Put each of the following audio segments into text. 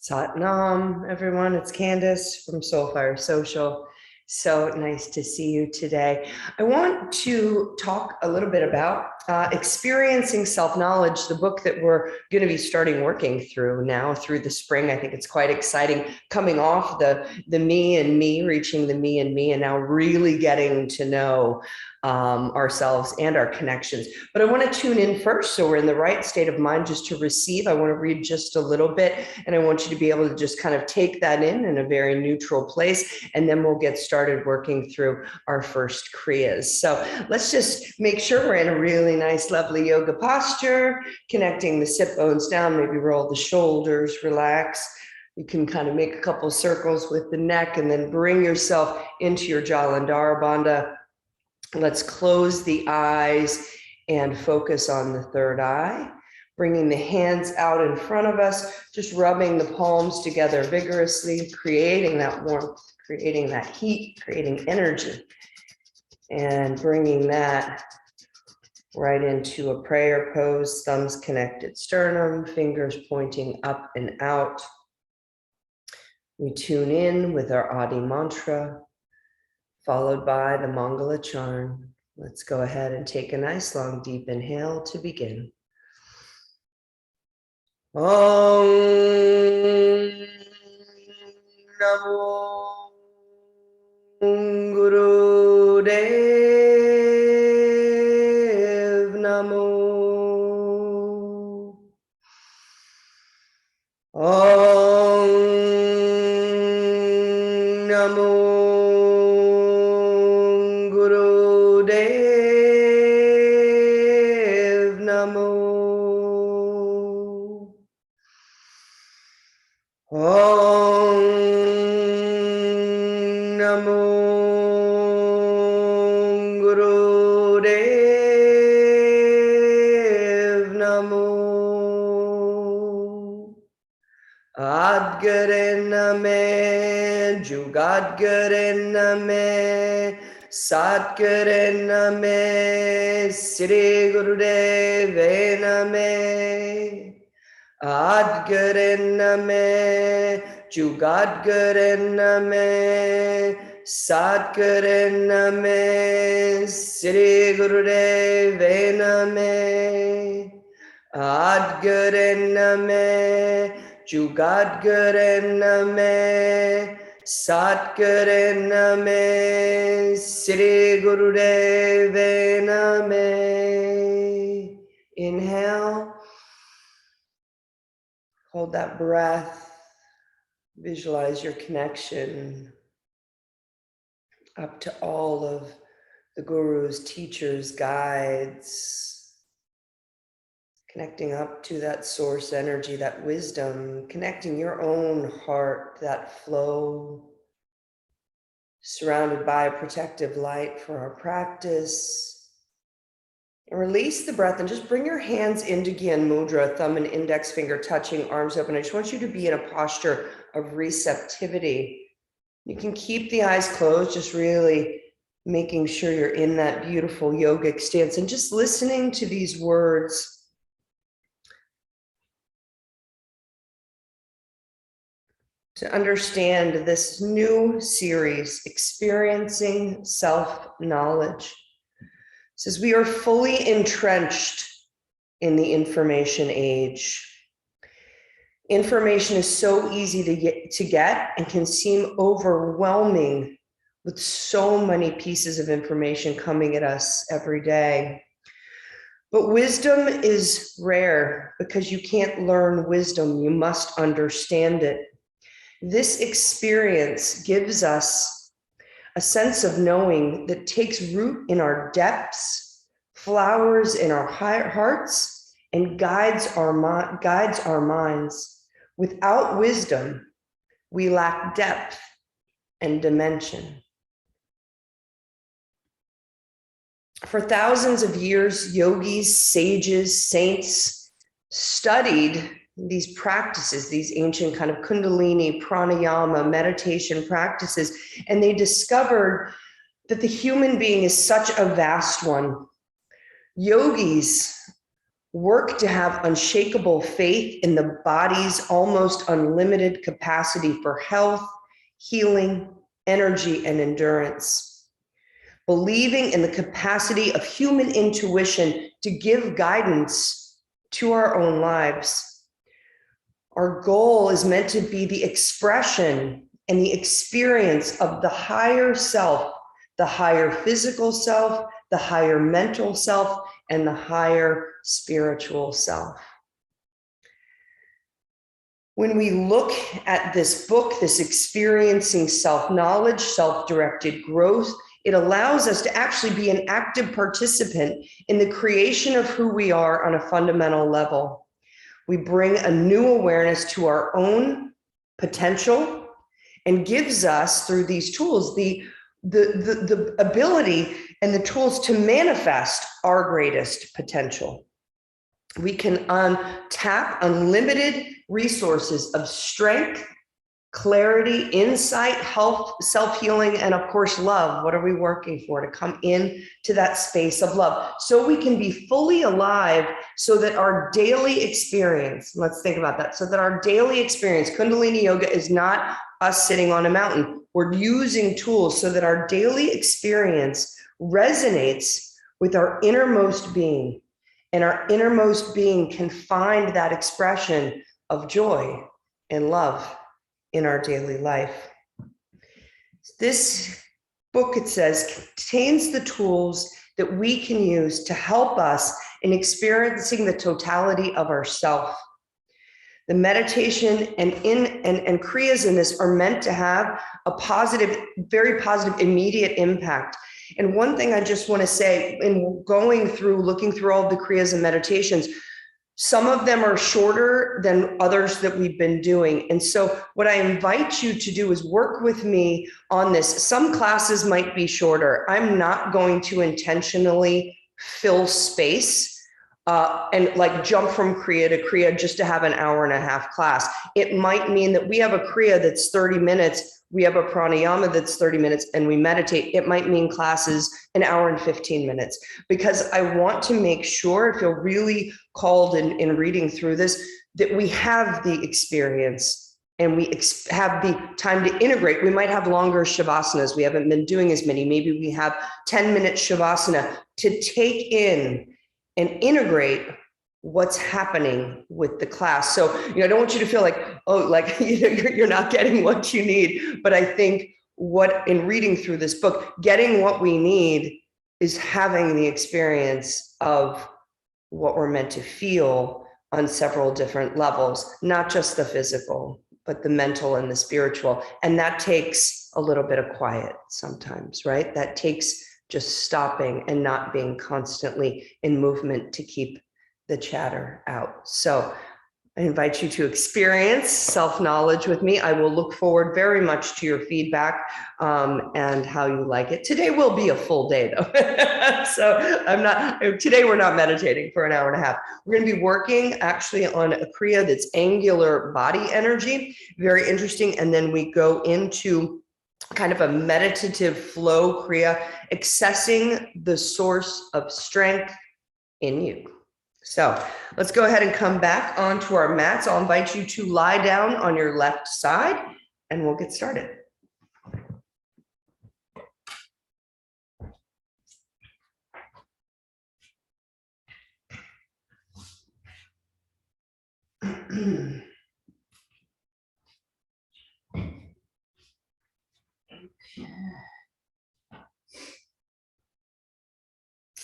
Satnam, everyone. It's Candace from Soulfire Social. So nice to see you today. I want to talk a little bit about experiencing self-knowledge, the book that we're going to be starting working through now through the spring. I think it's quite exciting, coming off the me and me, reaching the me and me, and now really getting to know ourselves and our connections. But I want to tune in first so we're in the right state of mind just to receive. I want to read just a little bit, and I want you to be able to just kind of take that in a very neutral place, and then we'll get started working through our first kriyas. So let's just make sure we're in a really nice, lovely yoga posture, connecting the sit bones down, maybe roll the shoulders, relax. You can kind of make a couple circles with the neck and then bring yourself into your Jalandhara Bandha. Let's close the eyes and focus on the third eye, bringing the hands out in front of us, just rubbing the palms together vigorously, creating that warmth, creating that heat, creating energy, and bringing that right into a prayer pose, thumbs connected sternum, fingers pointing up and out. We tune in with our Adi mantra, followed by the Mangala charm. Let's go ahead and take a nice long deep inhale to begin. Om Namo Guru Dev Namo. Om Namo Guru Dev Namo. Om Namo Guru Dev Namo. Adgare Name, Jugadgare Name, Satgare Name, Sri Gurudeve Name. Adgare Name, Jugadgare Name, Satgare Name, Sri Gurudeve Name. Adgare Name, Jugadgare Name, Satgare Name, Sri Gurudeve Name. Inhale. Hold that breath. Visualize your connection up to all of the gurus, teachers, guides. Connecting up to that source energy, that wisdom, connecting your own heart, that flow, surrounded by a protective light for our practice. And release the breath and just bring your hands into Gyan Mudra, thumb and index finger touching, arms open. I just want you to be in a posture of receptivity. You can keep the eyes closed, just really making sure you're in that beautiful yogic stance and just listening to these words. To understand this new series, Experiencing Self-Knowledge. It says we are fully entrenched in the information age. Information is so easy to get and can seem overwhelming with so many pieces of information coming at us every day. But wisdom is rare because you can't learn wisdom, you must understand it. This experience gives us a sense of knowing that takes root in our depths, flowers in our hearts, and guides our minds. Without wisdom, we lack depth and dimension. For thousands of years, yogis, sages, saints studied these practices, these ancient kind of Kundalini, pranayama, meditation practices, and they discovered that the human being is such a vast one. Yogis Work to have unshakable faith in the body's almost unlimited capacity for health, healing, energy, and endurance. Believing in the capacity of human intuition to give guidance to our own lives. Our goal is meant to be the expression and the experience of the higher self, the higher physical self, the higher mental self, and the higher spiritual self. When we look at this book, this experiencing self-knowledge, self-directed growth, it allows us to actually be an active participant in the creation of who we are on a fundamental level. We bring a new awareness to our own potential and gives us, through these tools, the ability and the tools to manifest our greatest potential. We can tap unlimited resources of strength, clarity, insight, health, self-healing, and of course, love. What are we working for? To come in to that space of love so we can be fully alive, so that our daily experience, let's think about that, so that our daily experience, Kundalini Yoga is not us sitting on a mountain. We're using tools so that our daily experience resonates with our innermost being, and our innermost being can find that expression of joy and love in our daily life. This book, it says, contains the tools that we can use to help us in experiencing the totality of ourself. The meditation and kriyas in this are meant to have a positive, very positive, immediate impact. And one thing I just want to say, in looking through all of the kriyas and meditations, some of them are shorter than others that we've been doing. And so what I invite you to do is work with me on this. Some classes might be shorter. I'm not going to intentionally fill space and like jump from kriya to kriya just to have an hour and a half class. It might mean that we have a kriya that's 30 minutes, we have a pranayama that's 30 minutes, and we meditate. It might mean classes an hour and 15 minutes, because I want to make sure, I feel really called in reading through this, that we have the experience and we have the time to integrate. We might have longer shavasanas. We haven't been doing as many. Maybe we have 10-minute shavasana to take in and integrate what's happening with the class. So, I don't want you to feel like, oh, like you're not getting what you need. But I think in reading through this book, getting what we need is having the experience of what we're meant to feel on several different levels, not just the physical, but the mental and the spiritual. And that takes a little bit of quiet sometimes, right? That takes just stopping and not being constantly in movement to keep the chatter out. So I invite you to experience self-knowledge with me. I will look forward very much to your feedback and how you like it. Today will be a full day though. So today we're not meditating for an hour and a half. We're going to be working actually on a kriya that's angular body energy. Very interesting. And then we go into kind of a meditative flow kriya, accessing the source of strength in you. So let's go ahead and come back onto our mats. I'll invite you to lie down on your left side and we'll get started.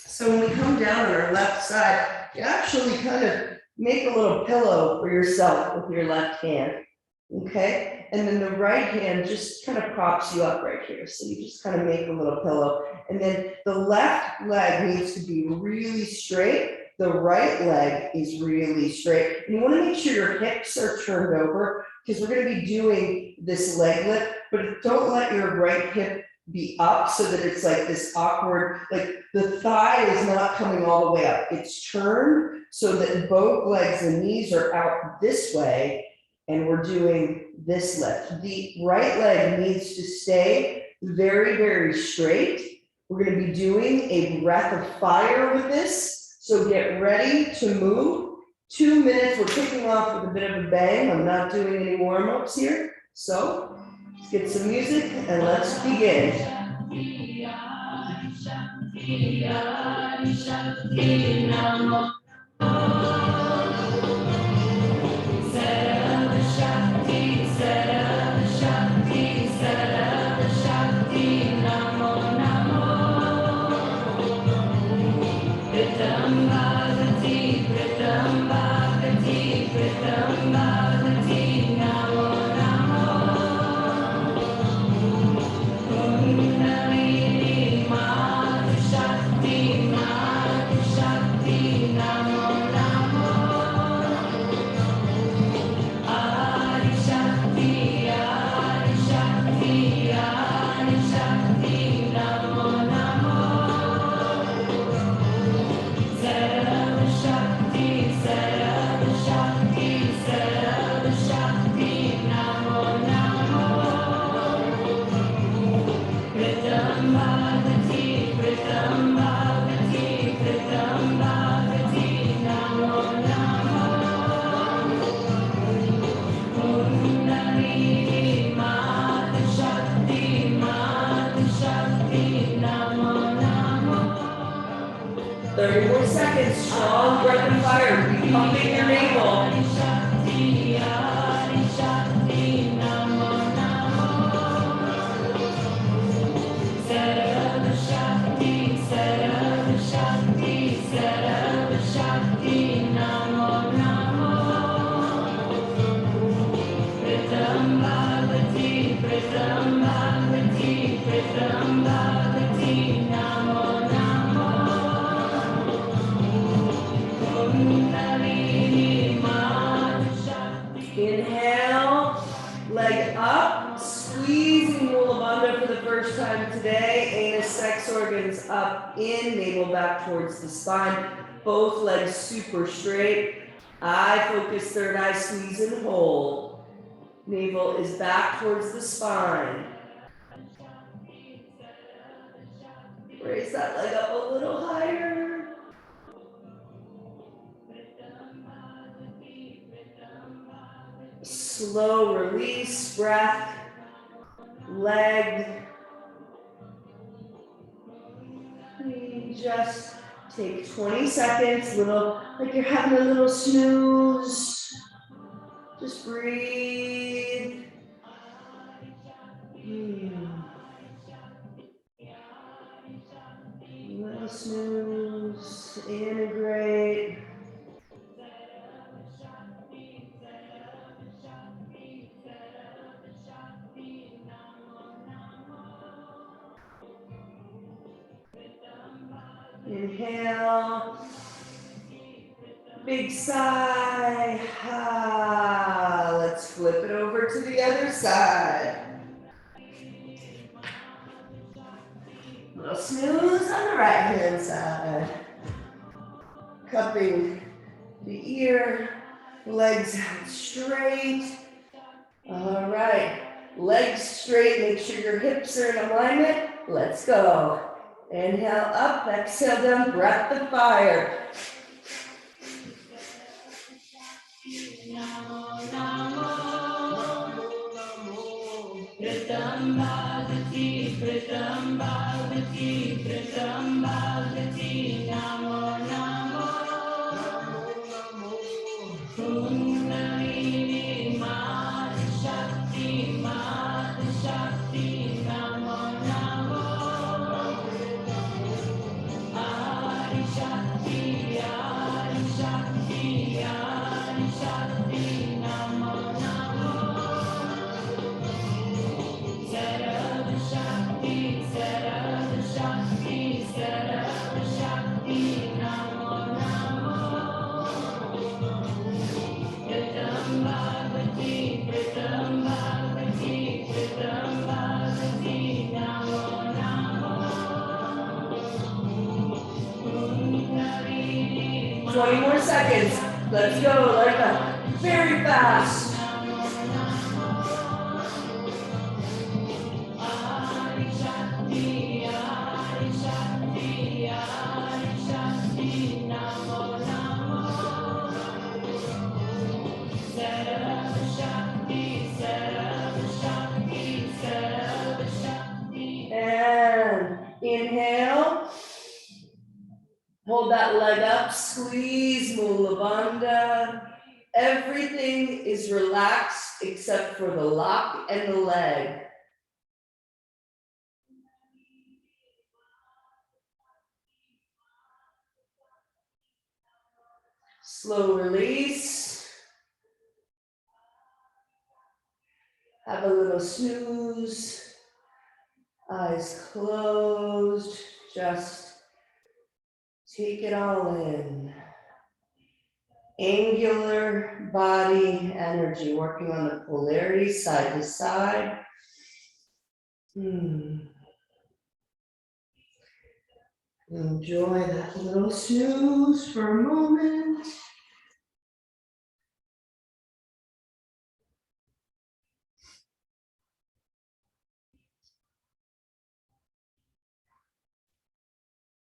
So when we come down on our left side, you actually kind of make a little pillow for yourself with your left hand, okay? And then the right hand just kind of props you up right here. So you just kind of make a little pillow. And then the left leg needs to be really straight. The right leg is really straight. And you want to make sure your hips are turned over, because we're going to be doing this leg lift, but don't let your right hip be up so that it's like this awkward, like the thigh is not coming all the way up. It's turned so that both legs and knees are out this way, and we're doing this lift. The right leg needs to stay very, very straight. We're going to be doing a breath of fire with this. So get ready to move. 2 minutes, we're kicking off with a bit of a bang. I'm not doing any warm-ups here. So let's get some music and let's begin. Strong breath and fire, be pumping your navel. Inhale, leg up, squeezing Mula Bandha for the first time today. Anus, sex organs up, in, navel back towards the spine. Both legs super straight. Eye focus, third eye, squeeze and hold. Navel is back towards the spine. Raise that leg up a little higher. Slow release, breath, leg. Just take 20 seconds, little, like you're having a little snooze. Just breathe. Little snooze, integrate. Inhale, big sigh. Let's flip it over to the other side. Little snooze on the right hand side. Cupping the ear, legs out straight. All right, legs straight, make sure your hips are in alignment. Let's go. Inhale up, exhale down, breath the fire. Seconds. Let's go like that. Very fast. And inhale. Hold that leg up, squeeze Mula Bandha. Everything is relaxed except for the lock and the leg. Slow release. Have a little snooze. Eyes closed. Just take it all in. Angular body energy, working on the polarity side to side. Enjoy that little snooze for a moment.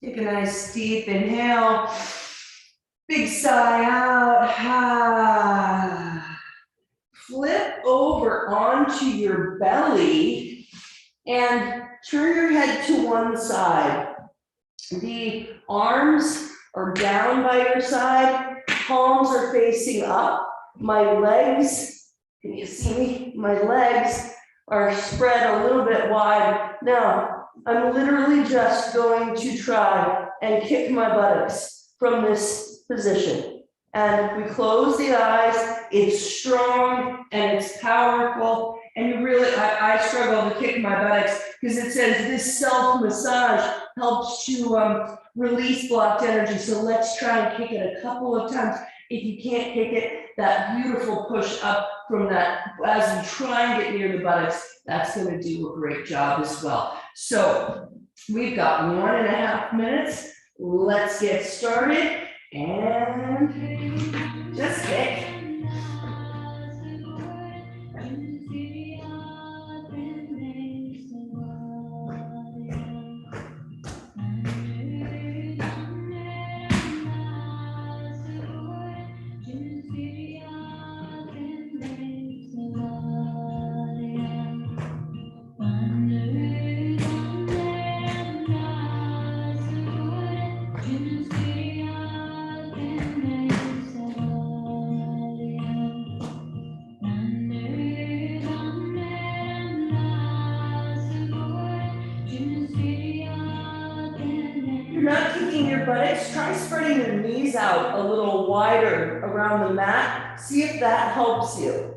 Take a nice deep inhale. Big sigh out. Flip over onto your belly and turn your head to one side. The arms are down by your side, palms are facing up. My legs, can you see me? My legs are spread a little bit wide. Now, I'm literally just going to try and kick my buttocks from this position. And we close the eyes, it's strong and it's powerful. And you really, I struggle to kick my buttocks because it says this self-massage helps to release blocked energy. So let's try and kick it a couple of times. If you can't kick it, that beautiful push up from that, as you try and get near the buttocks, that's going to do a great job as well. So we've got 1.5 minutes. Let's get started and just kick. Buttocks, try spreading your knees out a little wider around the mat. See if that helps you.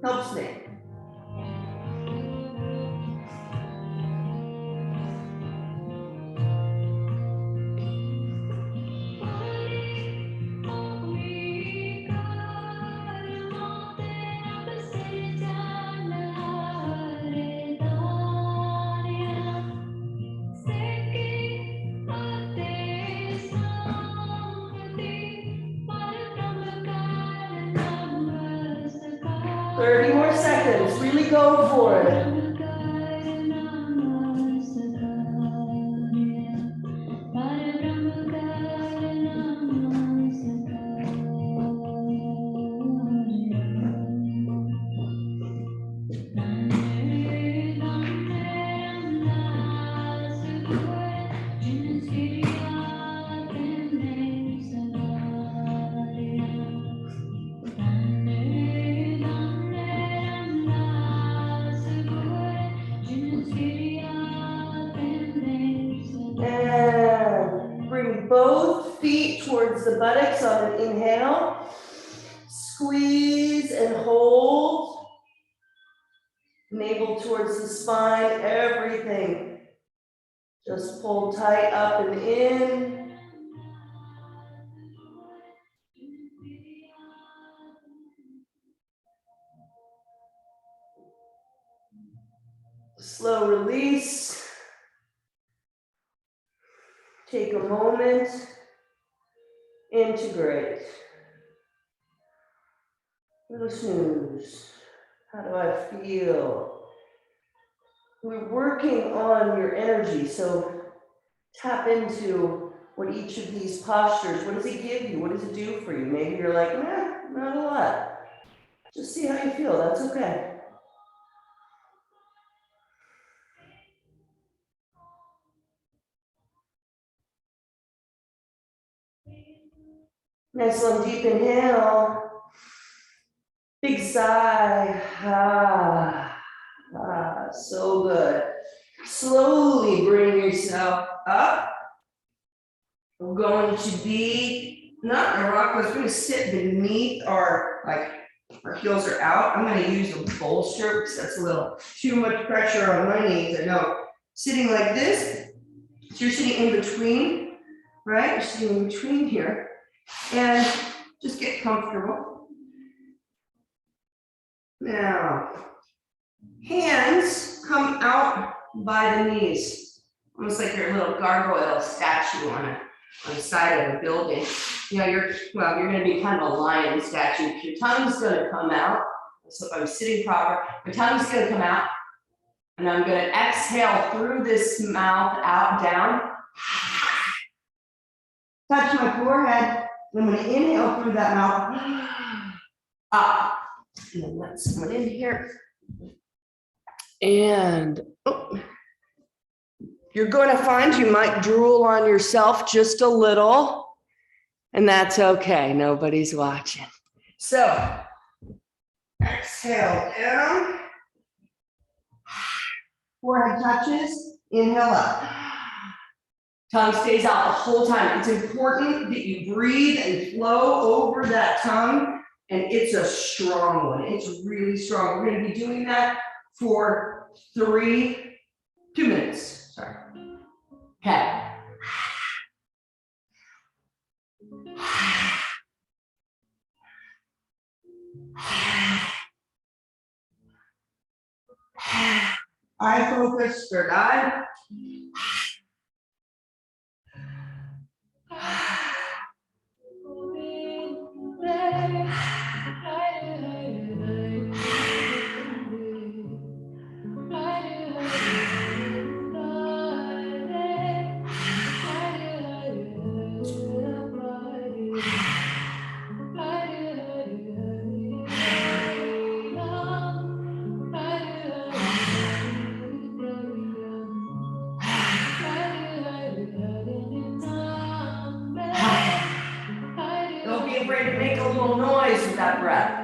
Helps me. Really go for it. Both feet towards the buttocks on an inhale. Squeeze and hold. Navel towards the spine, everything. Just pull tight up and in. Slow release. Take a moment. Integrate. Little snooze. How do I feel? We're working on your energy, so tap into what each of these postures, what does it give you? What does it do for you? Maybe you're like, nah, not a but just see how you feel. That's okay. Nice long deep inhale. Big sigh. So good. Slowly bring yourself up. We're going to be not in a rock, we're going to sit beneath our heels are out. I'm going to use a bolster because that's a little too much pressure on my knees. I know. Sitting like this, so you're sitting in between, right? You're sitting in between here, and just get comfortable. Now, hands come out by the knees, almost like you're a little gargoyle statue on the side of a building. You know, you're going to be kind of a lion statue. Your tongue's going to come out. So if I'm sitting proper, my tongue's going to come out, and I'm going to exhale through this mouth out, down. Touch my forehead. I'm going to inhale through that mouth, up. And then let someone in here. And you're going to find you might drool on yourself just a little, and that's okay. Nobody's watching. So exhale down. Forehead touches. Inhale up. Tongue stays out the whole time. It's important that you breathe and flow over that tongue, and it's a strong one. It's really strong. We're going to be doing that for 2 minutes. Sorry. Okay. Eye focus, third eye. Don't be afraid to make a little noise with that breath.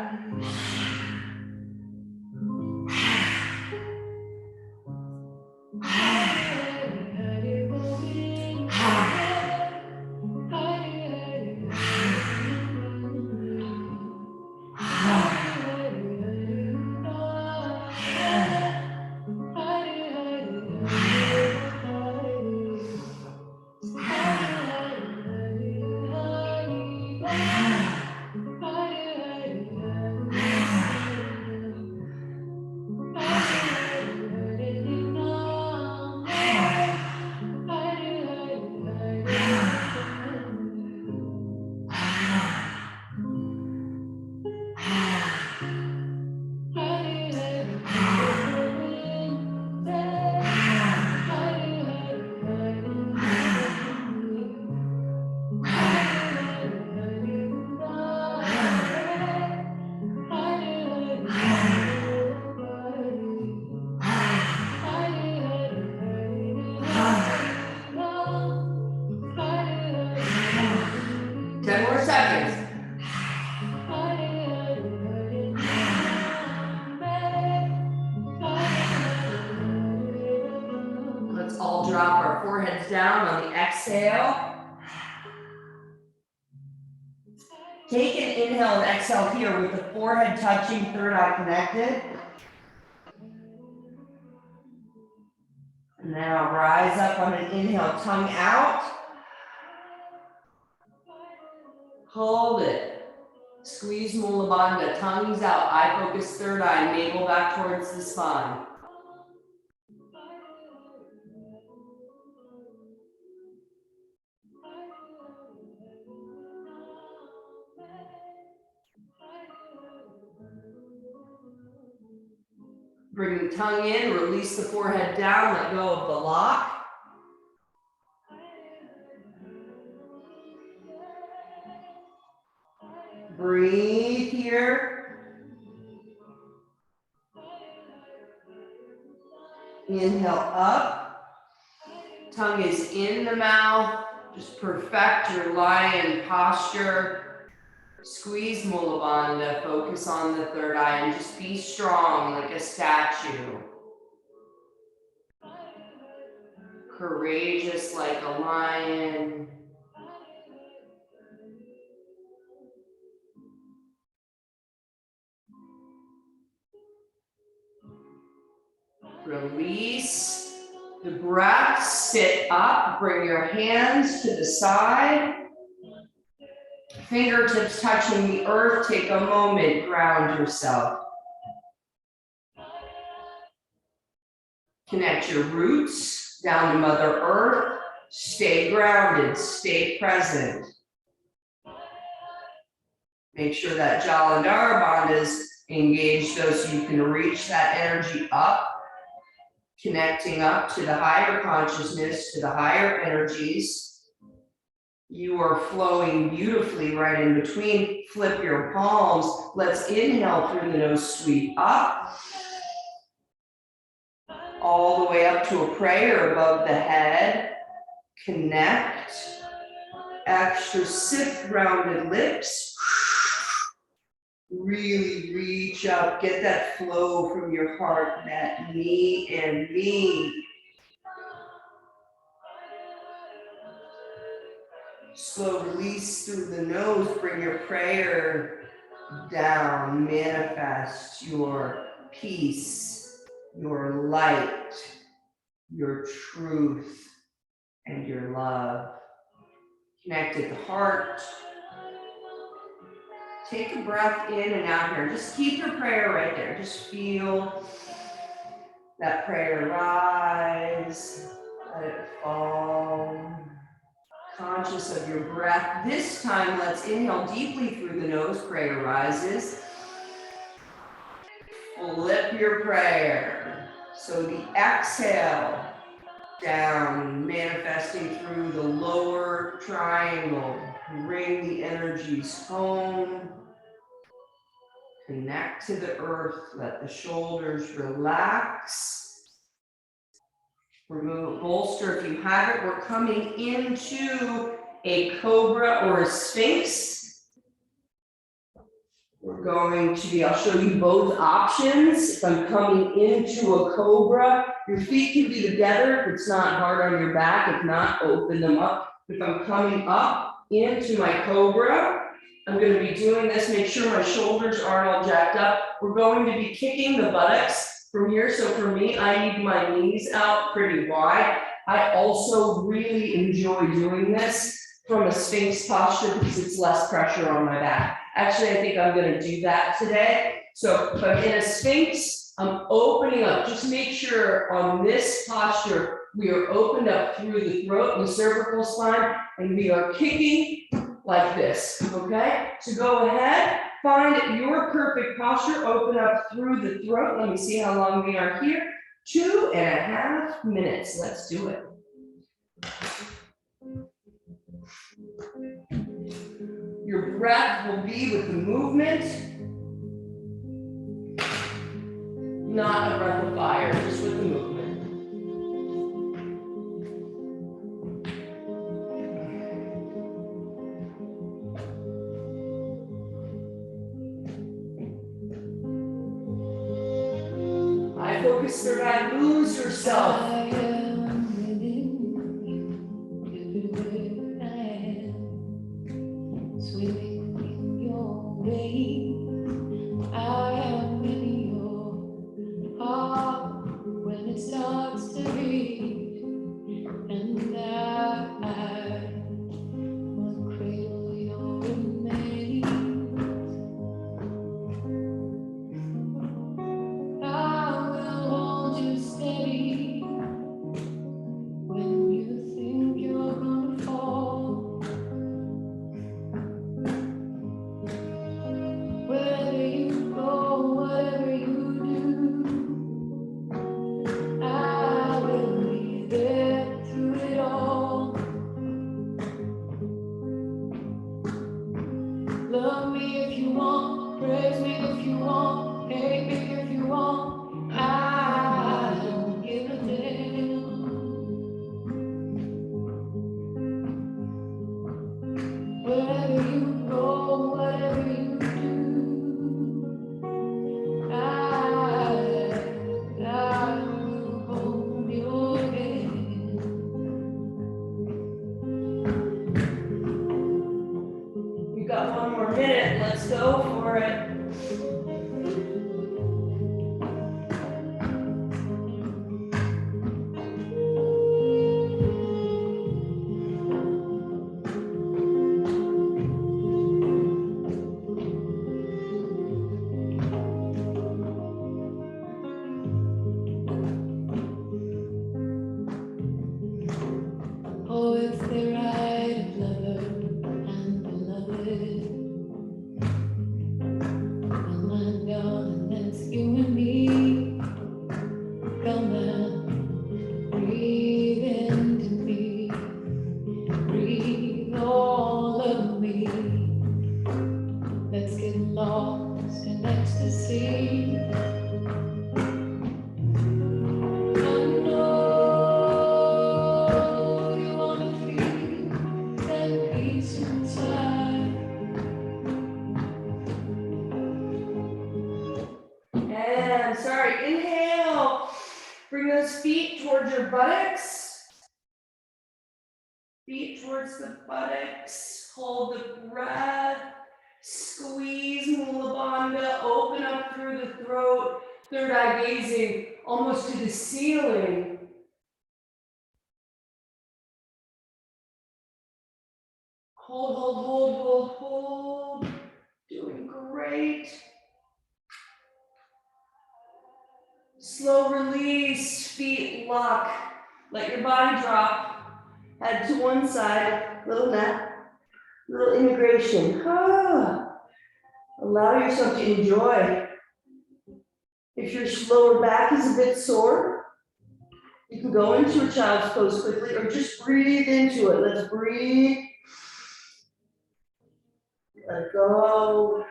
Drop our foreheads down on the exhale. Take an inhale and exhale here with the forehead touching, third eye connected. Now rise up on an inhale, tongue out. Hold it. Squeeze Mula Bandha, tongues out, eye focus, third eye, navel back towards the spine. Bring the tongue in, release the forehead down, let go of the lock. Breathe here. here. Inhale up. Tongue is in the mouth. Just perfect your lion posture. Squeeze Mula Bandha. Focus on the third eye and just be strong like a statue. Courageous like a lion. Release the breath. Sit up. Bring your hands to the side. Fingertips touching the earth. Take a moment. Ground yourself. Connect your roots down to Mother Earth. Stay grounded. Stay present. Make sure that Jalandhara Bandha is engaged so you can reach that energy up. Connecting up to the higher consciousness, to the higher energies. You are flowing beautifully right in between. Flip your palms. Let's inhale through the nose, sweep up. All the way up to a prayer above the head. Connect. Extra sip, rounded lips. Really reach up, get that flow from your heart, that me and me. Slow release through the nose, bring your prayer down, manifest your peace, your light, your truth, and your love. Connect at the heart. Take a breath in and out here. Just keep your prayer right there. Just feel that prayer rise, let it fall. Conscious of your breath. This time, let's inhale deeply through the nose. Prayer rises. Flip your prayer. So the exhale down, manifesting through the lower triangle. Bring the energies home. Connect to the earth. Let the shoulders relax. Remove bolster if you have it. We're coming into a cobra or a sphinx. We're going to be, I'll show you both options. If I'm coming into a cobra, your feet can be together if it's not hard on your back. If not, open them up. If I'm coming up into my cobra, I'm going to be doing this. Make sure my shoulders aren't all jacked up. We're going to be kicking the buttocks from here. So for me, I need my knees out pretty wide. I also really enjoy doing this from a sphinx posture because it's less pressure on my back. Actually, I think I'm going to do that today. So if I'm in a sphinx, I'm opening up. Just make sure on this posture, we are opened up through the throat and the cervical spine, and we are kicking like this, okay? So go ahead, find your perfect posture, open up through the throat. Let me see how long we are here. 2.5 minutes, let's do it. Your breath will be with the movement, not a breath of fire, just with the movement. Focus third eye, lose yourself. I am within you, everywhere I am, swimming in your wave. I am in your heart when it starts to beat, and I will cradle your remains. Where it. Oh, it's the ride of lover and beloved. Come on, darling, it's you and me. Come on, breathe into me. Breathe all of me. Let's get lost in ecstasy. And sorry, inhale. Bring those feet towards your buttocks. Feet towards the buttocks. Hold the breath. Squeeze Mula Bandha. Open up through the throat. Third eye gazing almost to the ceiling. Hold, hold, hold, hold, hold. Doing great. Slow release, feet lock. Let your body drop. Head to one side, little neck, little integration. Allow yourself to enjoy. If your lower back is a bit sore, you can go into a child's pose quickly or just breathe into it. Let's breathe. Let it go.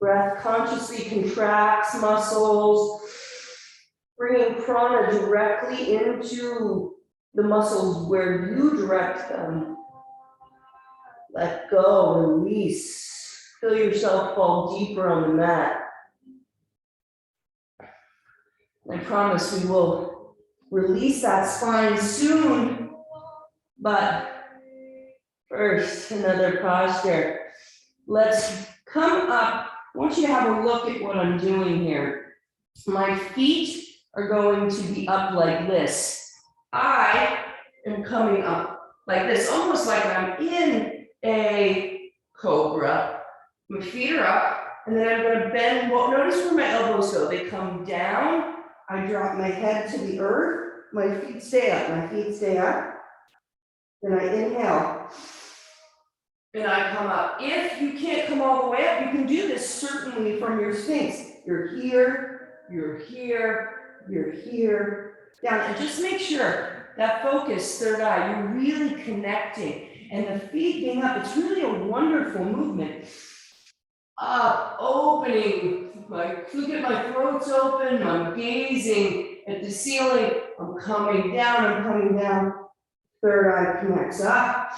Breath consciously contracts muscles, bringing prana directly into the muscles where you direct them. Let go, release. Feel yourself fall deeper on the mat. I promise we will release that spine soon, but first, another posture. Let's come up. I want you to have a look at what I'm doing here. My feet are going to be up like this. I am coming up like this, almost like I'm in a cobra. My feet are up, and then I'm going to bend. Well, notice where my elbows go. They come down. I drop my head to the earth. My feet stay up. My feet stay up. Then I inhale. And I come up. If you can't come all the way up, you can do this certainly from your Sphinx. You're here, you're here, you're here, down. And just make sure that focus, third eye, you're really connecting. And the feet being up, it's really a wonderful movement. Up, opening, look at my throat's open, I'm gazing at the ceiling, I'm coming down, third eye connects up.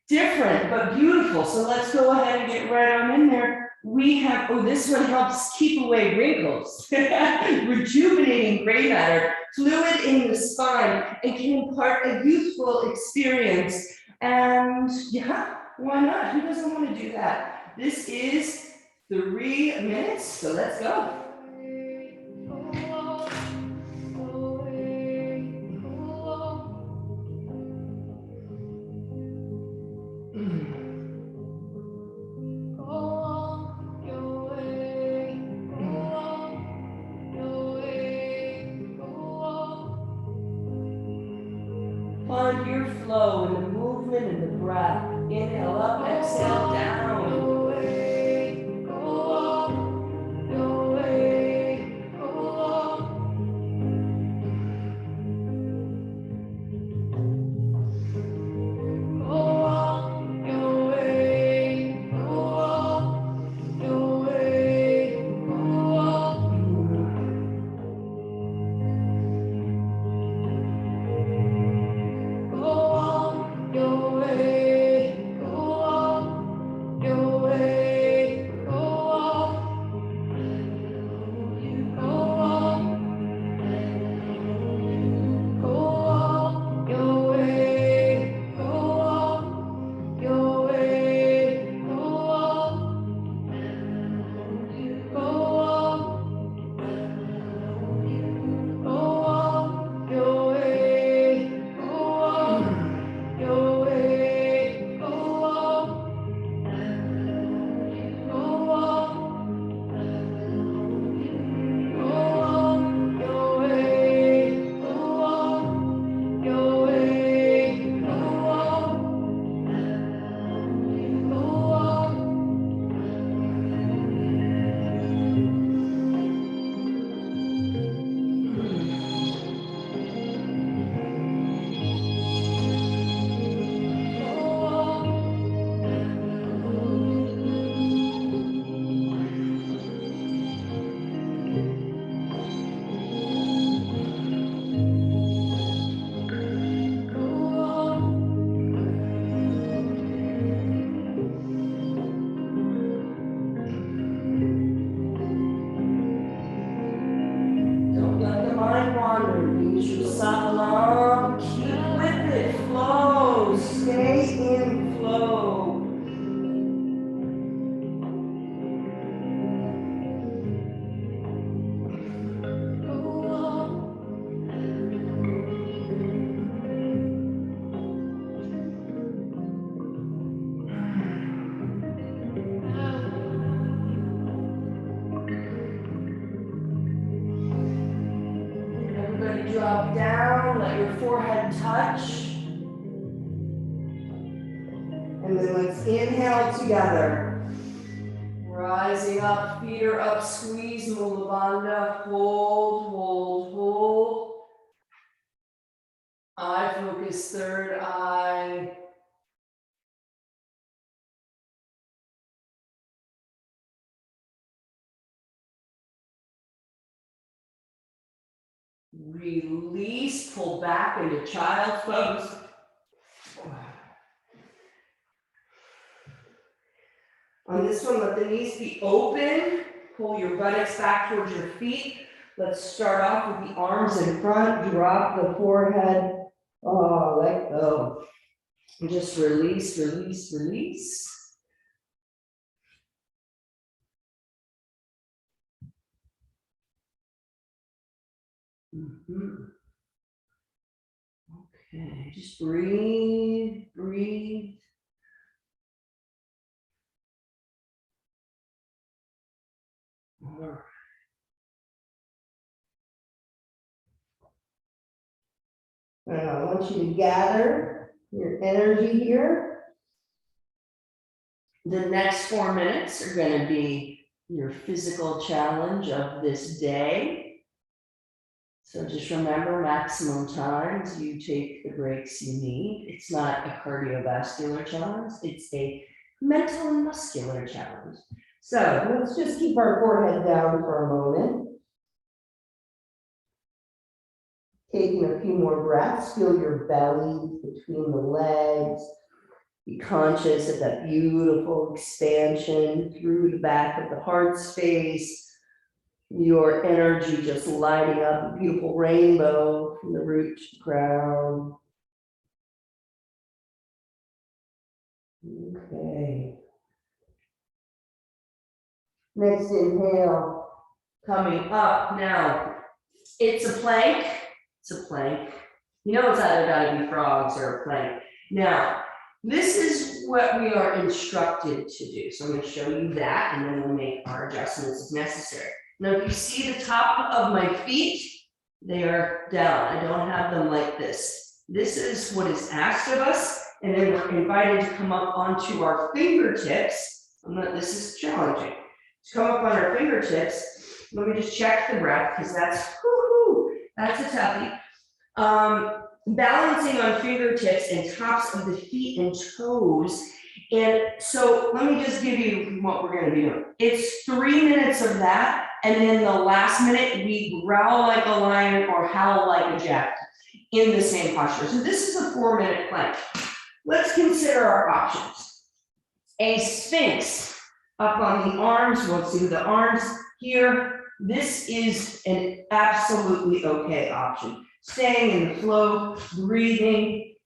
Different, but beautiful. So let's go ahead and get right on in there. We have, oh, this one helps keep away wrinkles. Rejuvenating gray matter, fluid in the spine, and can impart a youthful experience. And yeah, why not? Who doesn't want to do that? This is 3 minutes, so let's go. Find your flow in the movement and the breath. Inhale up, exhale down. forehead touch. And then let's inhale together. Rising up, feet are up, squeeze Mula Bandha, hold, hold, hold. Eye focus, third eye. Release, pull back into child's pose. On this one, let the knees be open. Pull your buttocks back towards your feet. Let's start off with the arms in front. Drop the forehead. Oh, let go. And just release, release, release. Okay, just breathe, breathe. All right. Now, I want you to gather your energy here. The next 4 minutes are going to be your physical challenge of this day. So just remember, maximum times you take the breaks you need. It's not a cardiovascular challenge, it's a mental and muscular challenge. So let's just keep our forehead down for a moment. Taking a few more breaths, feel your belly between the legs. Be conscious of that beautiful expansion through the back of the heart space. Your energy just lighting up a beautiful rainbow from the root to the crown. Okay. Next inhale, coming up now. It's a plank. It's a plank. You know it's either got to be frogs or a plank. Now, this is what we are instructed to do. So I'm going to show you that, and then we'll make our adjustments if necessary. Now, if you see the top of my feet, they are down. I don't have them like this. This is what is asked of us, and then we're invited to come up onto our fingertips. This is challenging. To come up on our fingertips, let me just check the breath, because that's a toughie. Balancing on fingertips and tops of the feet and toes. And so let me just give you what we're going to be doing. It's 3 minutes of that. And then the last minute, we growl like a lion or howl like a jack in the same posture. So this is a 4-minute plank. Let's consider our options. A sphinx up on the arms. We'll do the arms here. This is an absolutely okay option. Staying in the flow, breathing.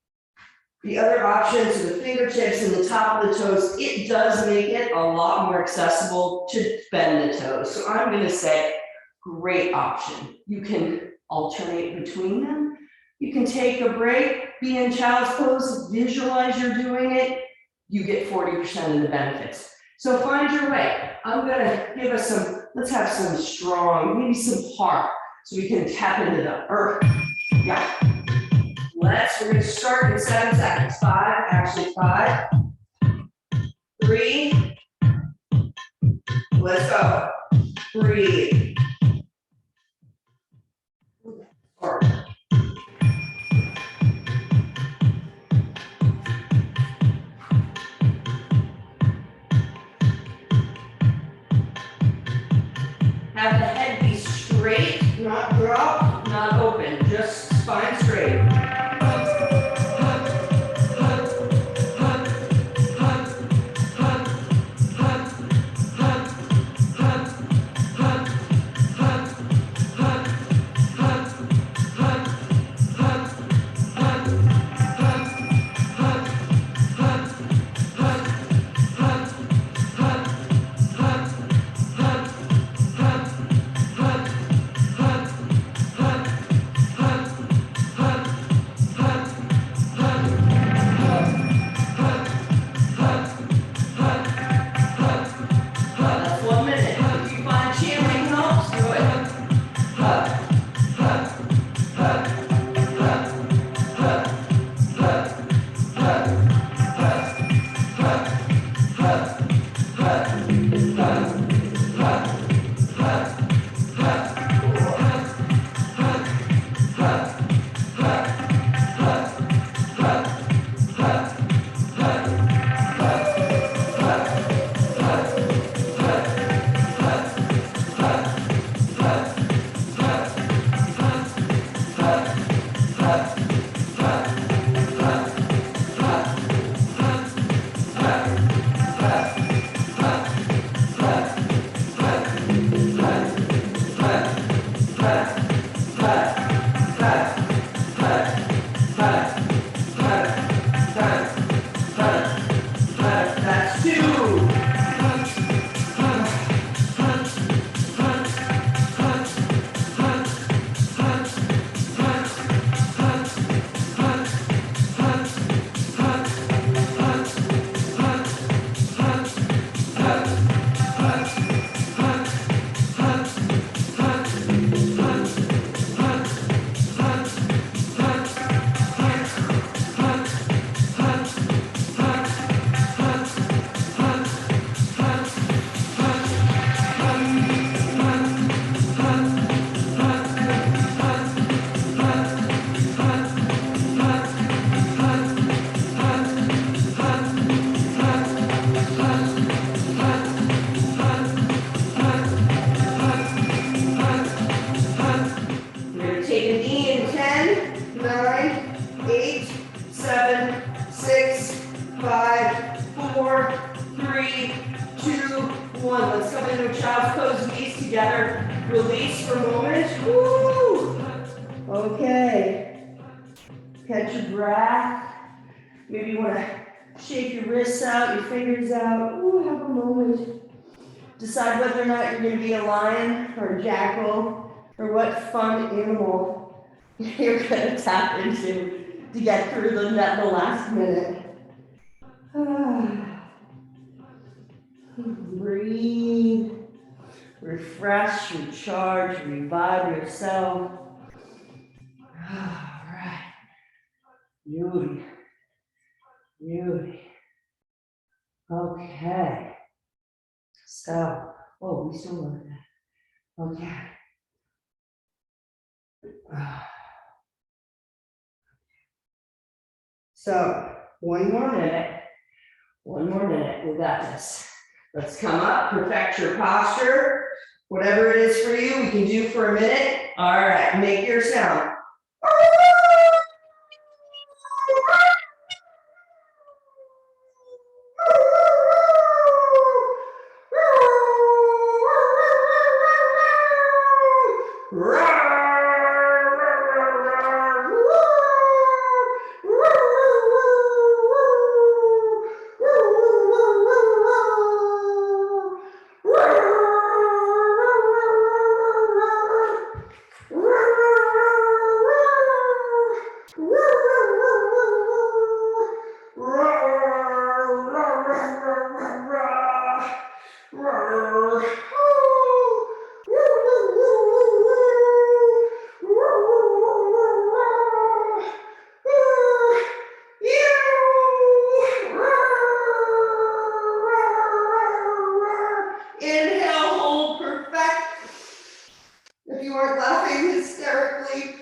The other options are the fingertips and the top of the toes. It does make it a lot more accessible to bend the toes. So I'm going to say, great option. You can alternate between them. You can take a break, be in child's pose, visualize you're doing it. You get 40% of the benefits. So find your way. I'm going to give us some, let's have some strong, maybe some heart, so we can tap into the earth. Yeah. We're going to start in 7 seconds. 5, 3. Let's go. Breathe. Forward. Have the head be straight, not drop, not open, just spine straight. 2, 1. Let's come into a child's pose, knees together. Release for a moment. Woo! Okay. Catch your breath. Maybe you want to shake your wrists out, your fingers out. Ooh, have a moment. Decide whether or not you're going to be a lion or a jackal or what fun animal you're going to tap into to get through the last minute. Breathe, refresh, recharge, revive yourself. All right. Yogi. Yogi. Okay. So, oh, we still love that. Okay. So, one more minute. One more minute. We got this. Let's come up, perfect your posture. Whatever it is for you, we can do for a minute. All right, make your sound. Inhale, hold, perfect. If you aren't laughing hysterically,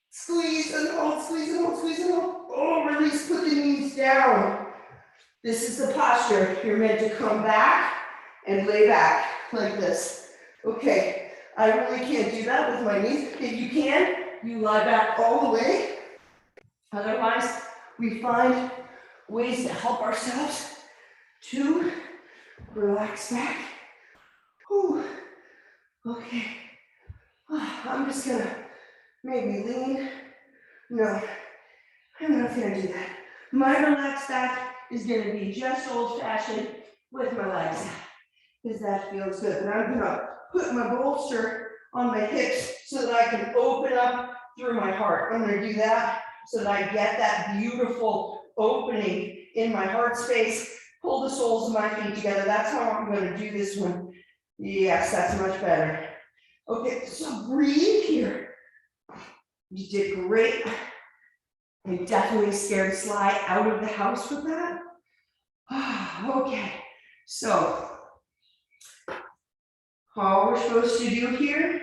squeeze and hold, squeeze and hold, squeeze and hold. Oh, release, put the knees down. This is the posture. You're meant to come back and lay back like this. Okay, I really can't do that with my knees. If you can, you lie back all the way. Otherwise, we find ways to help ourselves to relax back. Whew. Okay, I'm just gonna maybe lean. No, I'm not gonna do that. My relaxed back is gonna be just old-fashioned with my legs, because that feels good. And I'm gonna put my bolster on my hips so that I can open up through my heart. I'm gonna do that so that I get that beautiful opening in my heart space. Pull the soles of my feet together. That's how I'm gonna do this one. Yes, that's much better. Okay, so breathe here. You did great. I definitely scared Sly out of the house with that. Okay, so all we're supposed to do here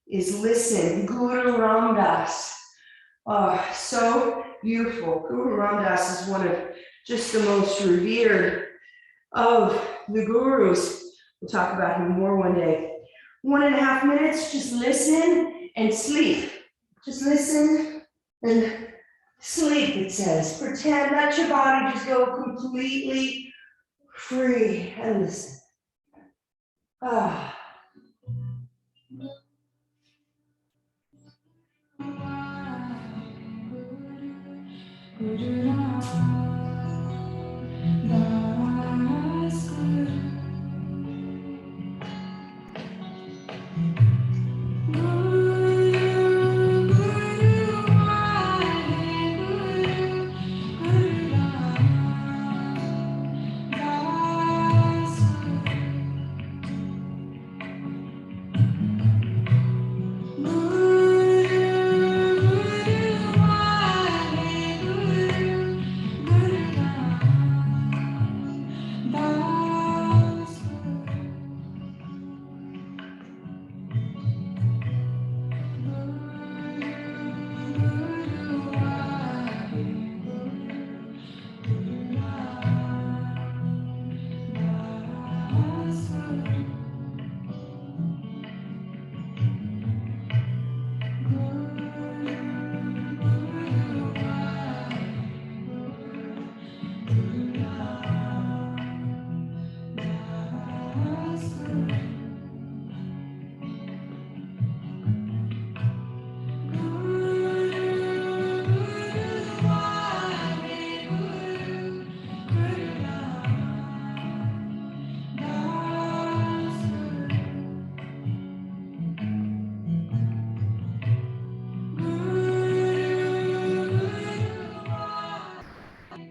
is listen. Guru Ram Das. Oh, so beautiful. Guru Ram Das is one of just the most revered of the gurus. We'll talk about him more one day. 1.5 minutes, just listen and sleep. Just listen and sleep, it says. Pretend, let your body just go completely free and listen. Ah.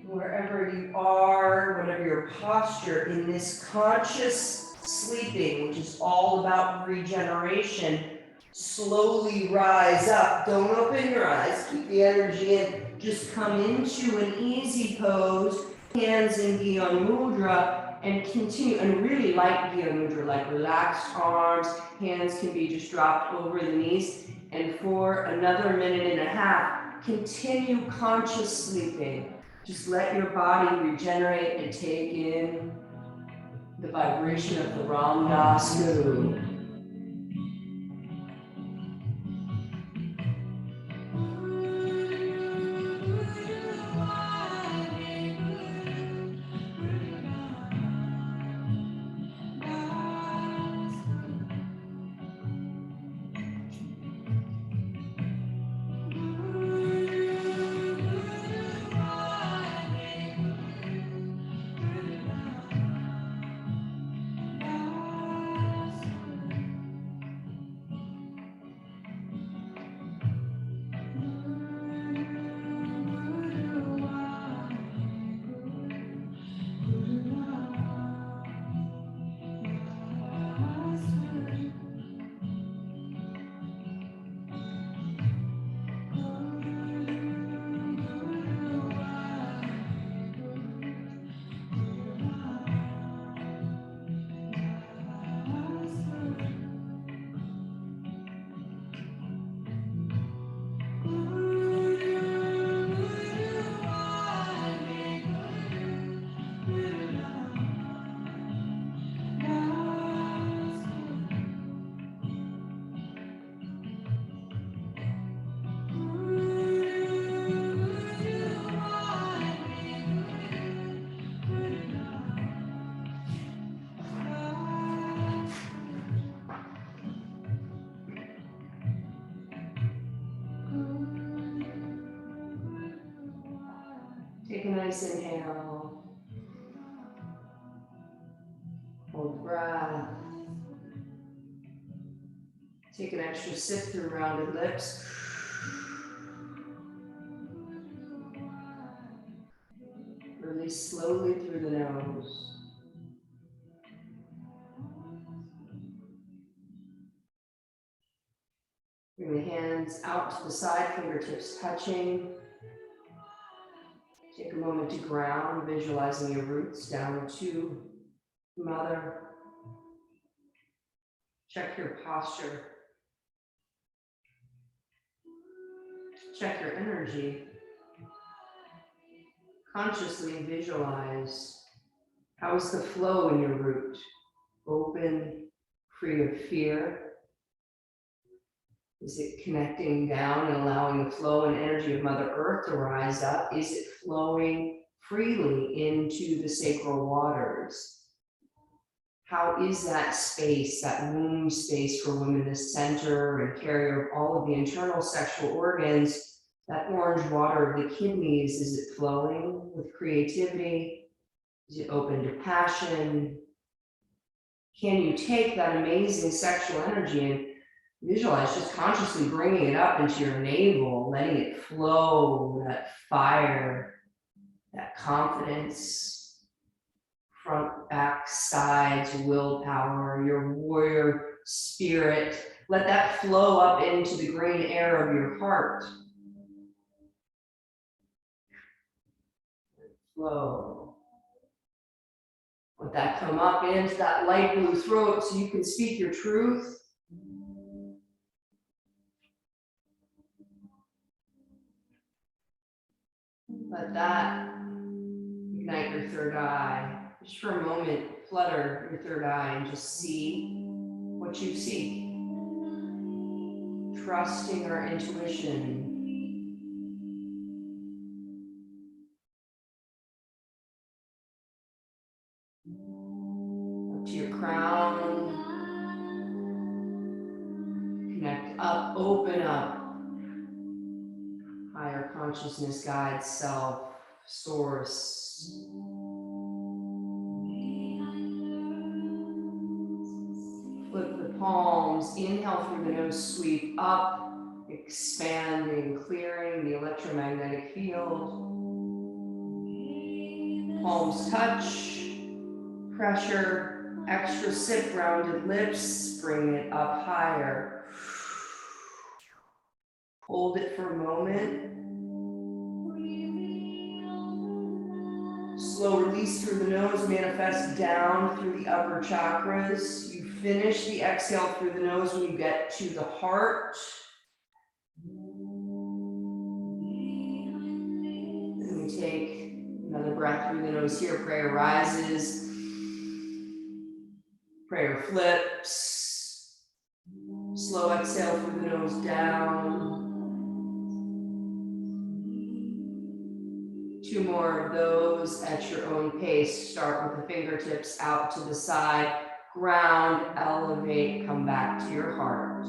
Wherever you are, whatever your posture, in this conscious sleeping, which is all about regeneration, slowly rise up. Don't open your eyes, keep the energy in. Just come into an easy pose, hands in Gyan Mudra, and continue, and really light Gyan Mudra, like relaxed arms, hands can be just dropped over the knees. And for another minute and a half, continue conscious sleeping. Just let your body regenerate and take in the vibration of the Ram Das Guru. Take a nice inhale. Hold breath. Take an extra sip through rounded lips. Release slowly through the nose. Bring the hands out to the side, fingertips touching. Take a moment to ground, visualizing your roots down to Mother. Check your posture. Check your energy. Consciously visualize, how is the flow in your root? Open, free of fear? Is it connecting down and allowing the flow and energy of Mother Earth to rise up? Is it flowing freely into the sacral waters? How is that space, that womb space for women, the center and carrier of all of the internal sexual organs, that orange water of the kidneys, is it flowing with creativity? Is it open to passion? Can you take that amazing sexual energy and visualize just consciously bringing it up into your navel, letting it flow, that fire, that confidence, front, back, sides, willpower, your warrior spirit. Let that flow up into the green air of your heart. Flow. Let that come up into that light blue throat so you can speak your truth. Let that ignite your third eye. Just for a moment, flutter your third eye and just see what you see. Trusting our intuition. your crown. Connect up, open up. Higher consciousness, guide, self, source. Flip the palms. Inhale through the nose, sweep up, expanding, clearing the electromagnetic field. Palms touch, pressure, extra sip, rounded lips, bring it up higher. Hold it for a moment. Slow release through the nose, manifest down through the upper chakras. You finish the exhale through the nose when you get to the heart. And we take another breath through the nose here. Prayer rises. Prayer flips. Slow exhale through the nose down. 2 more of those at your own pace. Start with the fingertips out to the side. Ground, elevate, come back to your heart.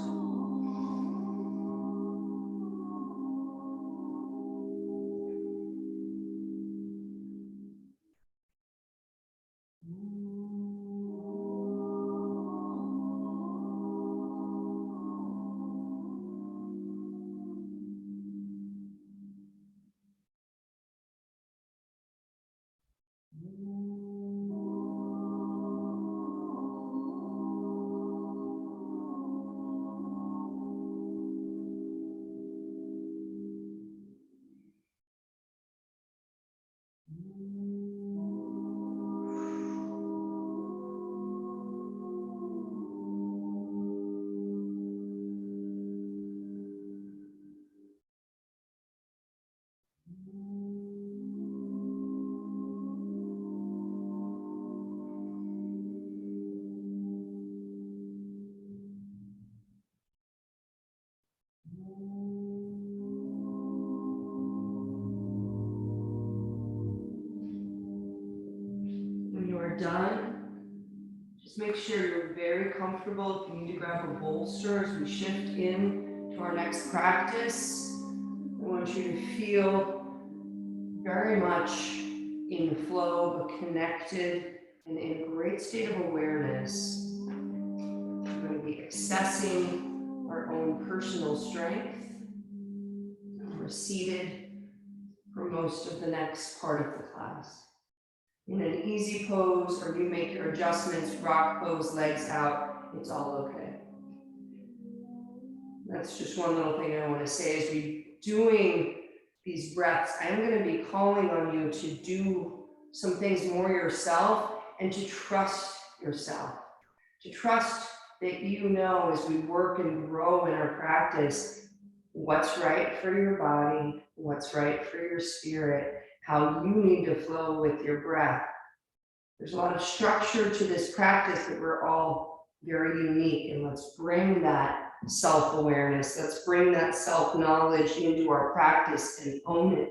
When you are done, just make sure you're very comfortable. If you need to grab a bolster as we shift in to our next practice, I want you to feel very much in flow, but connected and in a great state of awareness. We're going to be accessing our own personal strength. We're seated for most of the next part of the class. In an easy pose, or you make your adjustments, rock pose, legs out, it's all okay. That's just one little thing I want to say as we're doing these breaths. I am going to be calling on you to do some things more yourself and to trust yourself. To trust that you know as we work and grow in our practice, what's right for your body, what's right for your spirit, how you need to flow with your breath. There's a lot of structure to this practice that we're all very unique, and let's bring that self-awareness, let's bring that self-knowledge into our practice and own it.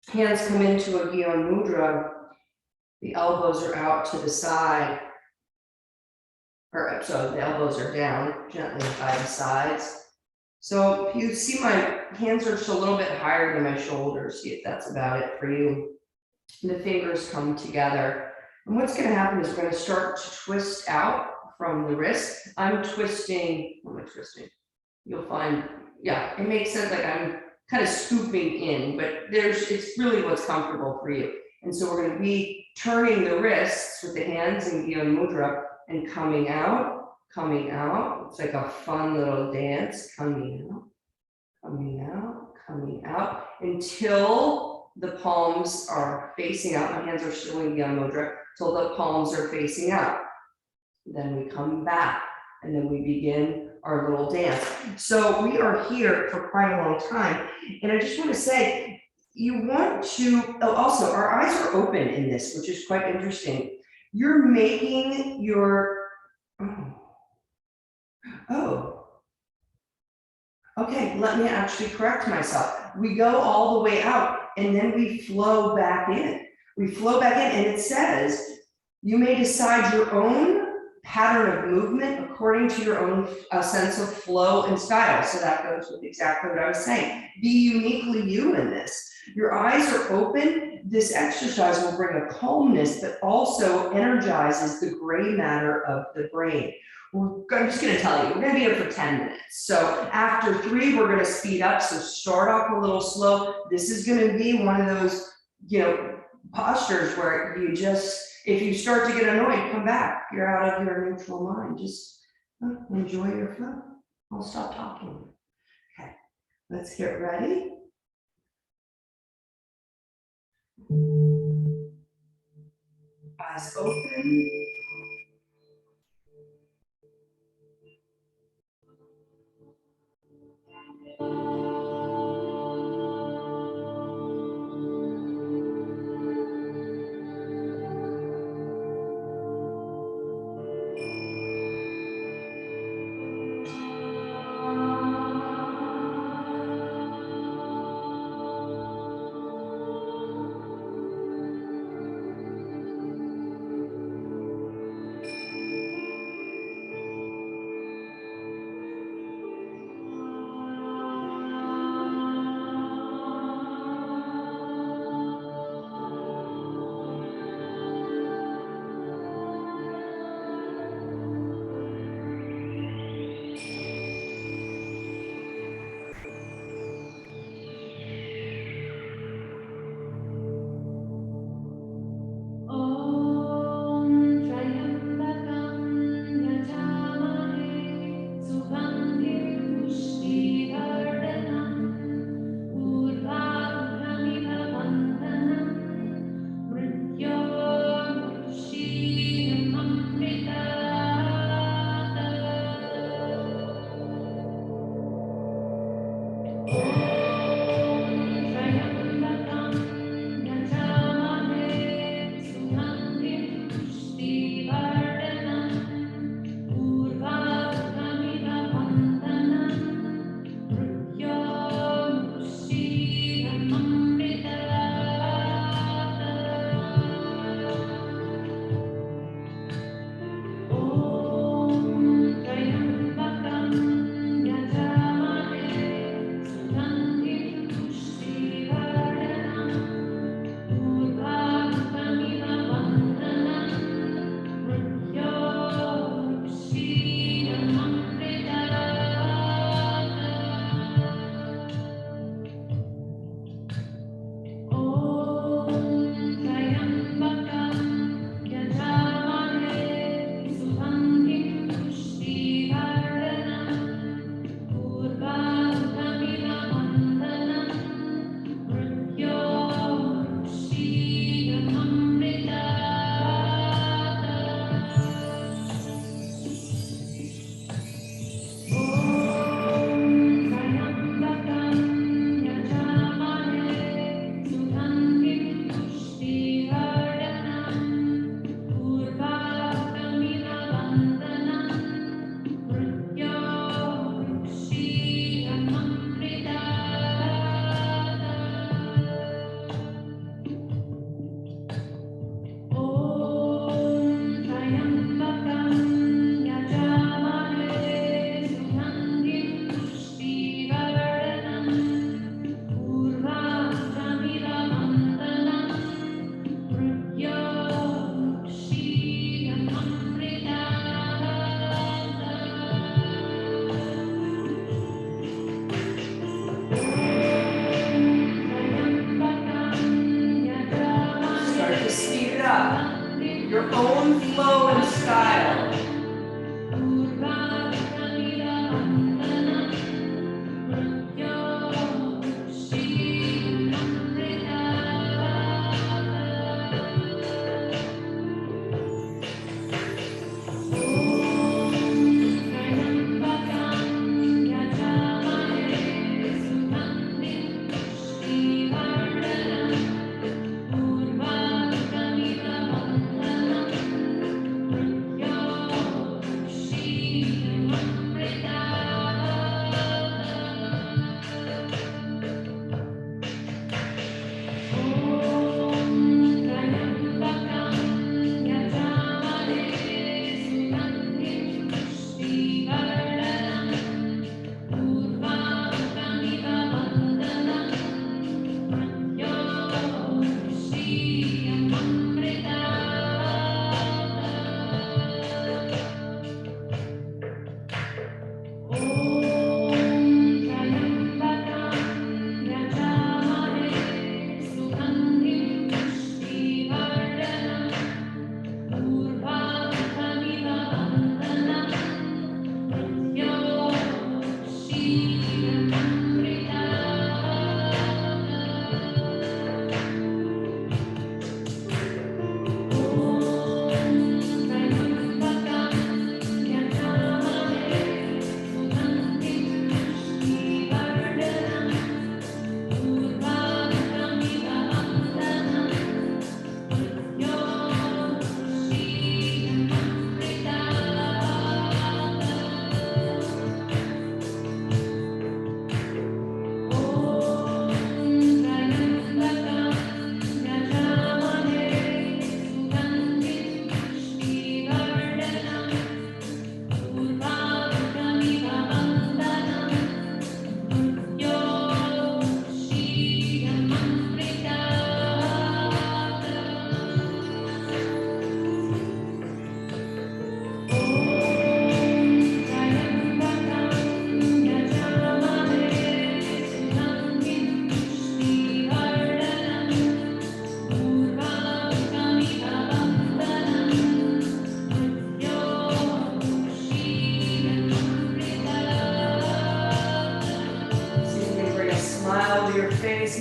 Hands come into a Bhajan mudra, the elbows are out to the side, so the elbows are down gently by the sides. So if you see my hands are just a little bit higher than my shoulders, see if that's about it for you. The fingers come together. And what's going to happen is we're going to start to twist out from the wrist. I'm twisting, what am I twisting? You'll find, yeah, it makes sense, like I'm kind of scooping in, but it's really what's comfortable for you. And so we're going to be turning the wrists with the hands in Bhajan mudra and coming out, coming out. It's like a fun little dance, coming out, coming out, coming out, until the palms are facing out. My hands are still in Bhajan mudra, till the palms are facing out. Then we come back, and then we begin our little dance. So we are here for quite a long time. And I just want to say, you want to, also our eyes are open in this, which is quite interesting. You're making your, okay, let me actually correct myself. We go all the way out and then we flow back in. We flow back in, and it says, You may decide your own pattern of movement according to your own sense of flow and style. So that goes with exactly what I was saying. Be uniquely you in this. Your eyes are open. This exercise will bring a calmness, but also energizes the gray matter of the brain. I'm just going to tell you, we're going to be here for 10 minutes. So after 3, we're going to speed up. So start off a little slow. This is going to be one of those, postures where you just, if you start to get annoyed, come back. You're out of your neutral mind. Just enjoy your flow. I'll stop talking. Okay, let's get ready. Eyes open. Your own flow and style.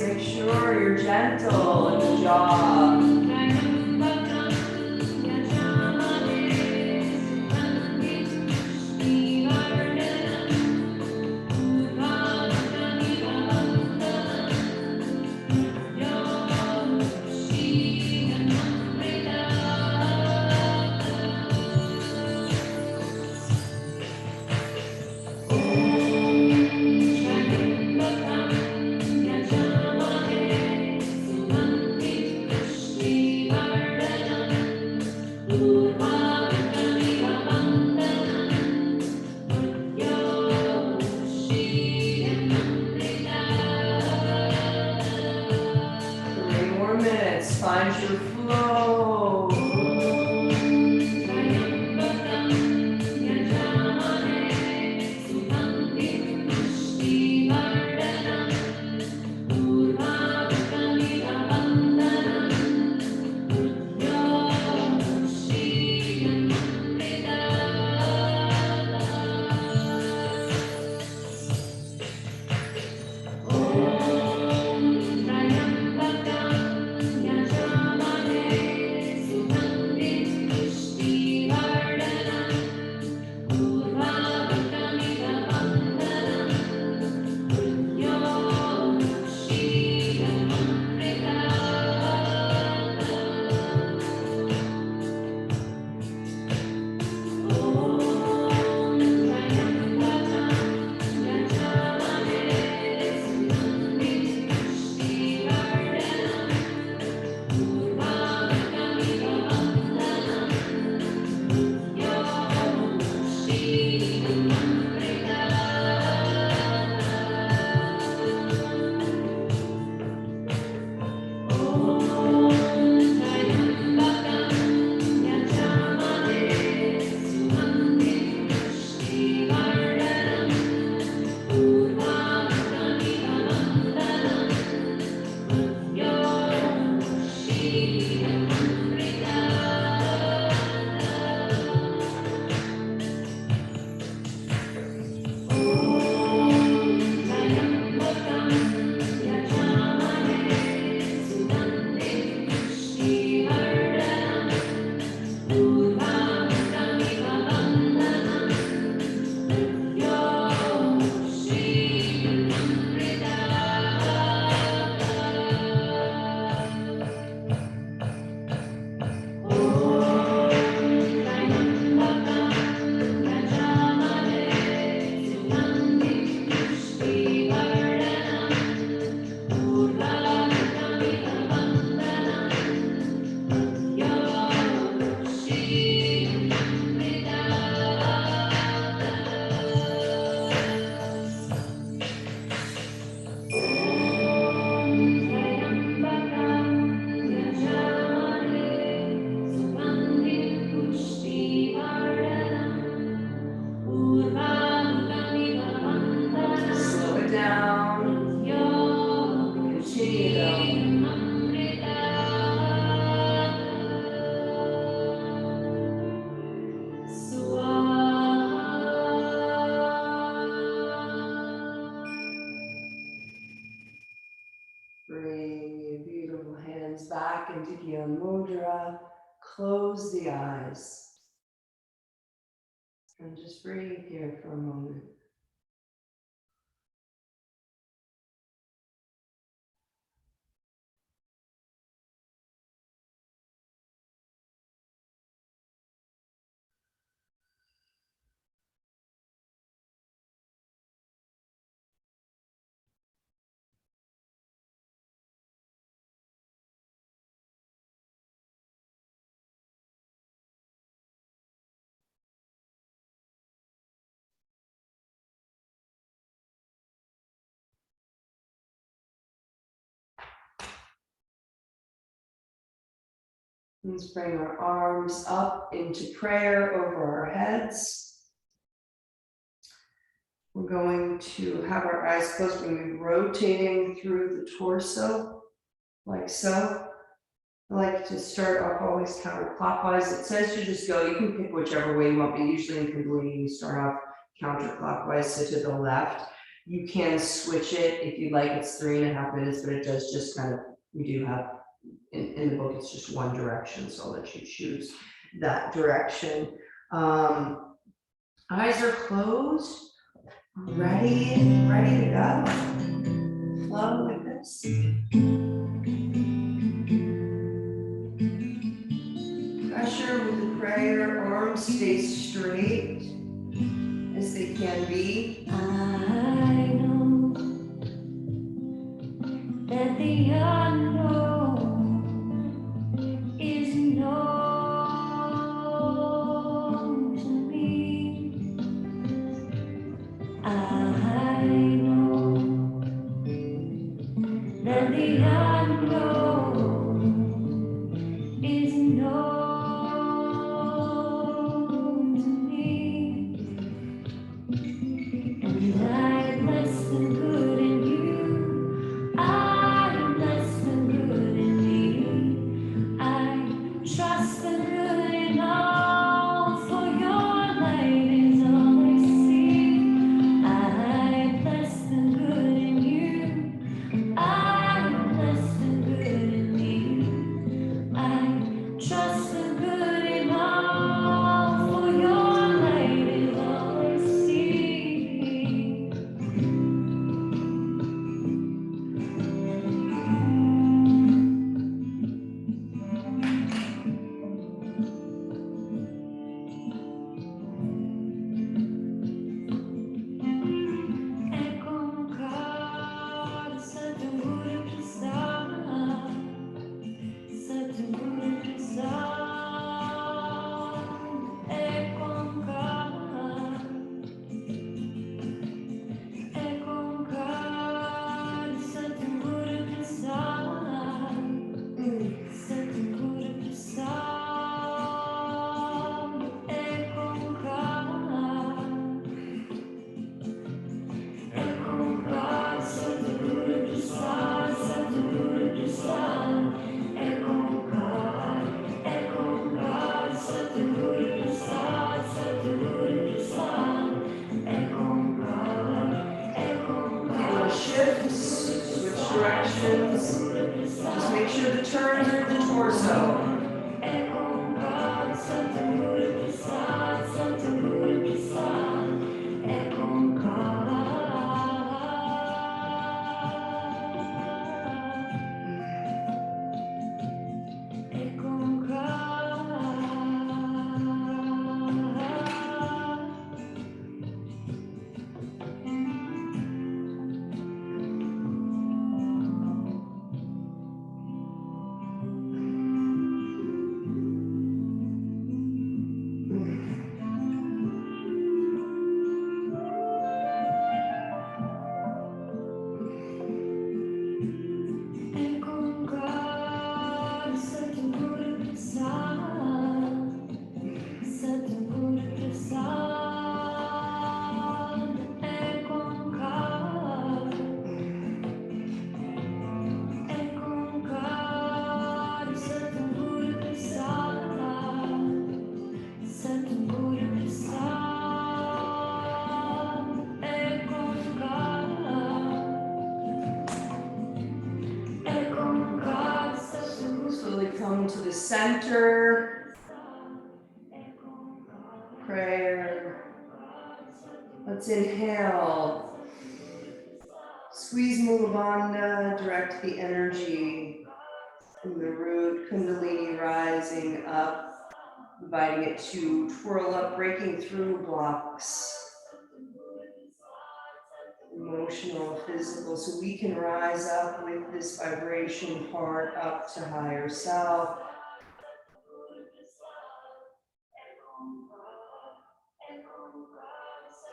make sure you're gentle in the jaw. Find your flow. Back into Gyan Mudra, close the eyes, and just breathe here for a moment. Let's bring our arms up into prayer over our heads. We're going to have our eyes closed. We're going to be rotating through the torso, like so. I like to start off always counterclockwise. It says to just go, you can pick whichever way you want, but usually in Kundalini, you start off counterclockwise, so to the left. You can switch it if you'd like. It's 3.5 minutes, but it does just kind of, we do have, in the book, it's just one direction, so I'll let you choose that direction. Eyes are closed, ready to go. Flow with this. Pressure with the prayer, arms stay straight as they can be. I know that the unknown is known to me. I know that the unknown is known to me. And I bless the good in you. I bless the good in me. I trust the good in all, for your light is all I see. I bless the good in you. I bless the good in me. I trust the good in all, for your light is all I see. E con calza tu presa, sa tu presa, e con calza tu presa, sa tu presa, e con calza. Shift, switch directions. Just make sure the turns are at the torso. Slowly come to the center. Prayer. Let's inhale. Squeeze Mula Bandha, direct the energy from the root, Kundalini rising up, inviting it to twirl up, breaking through blocks, emotional, physical, so we can rise up with this vibration, heart up to higher self.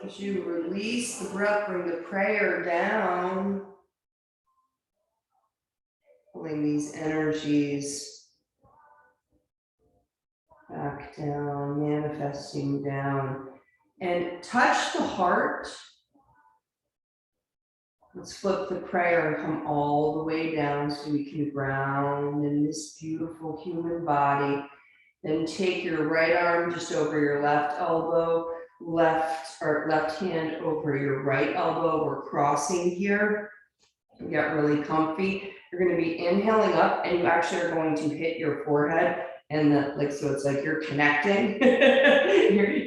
As you release the breath, bring the prayer down, pulling these energies back down, manifesting down, and touch the heart. Let's flip the prayer and come all the way down so we can ground in this beautiful human body. Then take your right arm just over your left elbow, left hand over your right elbow. We're crossing here. Get really comfy. You're going to be inhaling up, and you actually are going to hit your forehead, and so it's like you're connecting.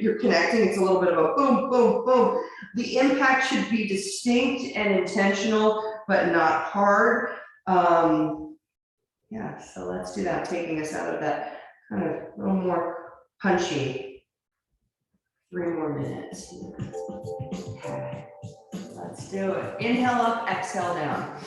you're connecting. It's a little bit of a boom, boom, boom. The impact should be distinct and intentional, but not hard. Yeah, so let's do that, taking us out of that kind of a little more punchy. 3 more minutes. Okay, let's do it. Inhale up, exhale down.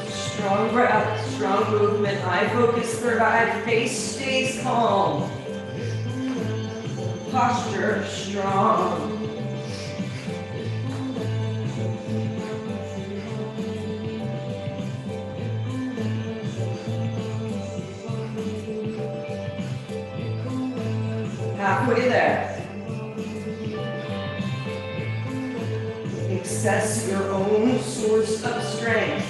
Strong breath, strong movement, eye focus, third eye, face stays calm. Posture strong. Halfway there. Access your own source of strength.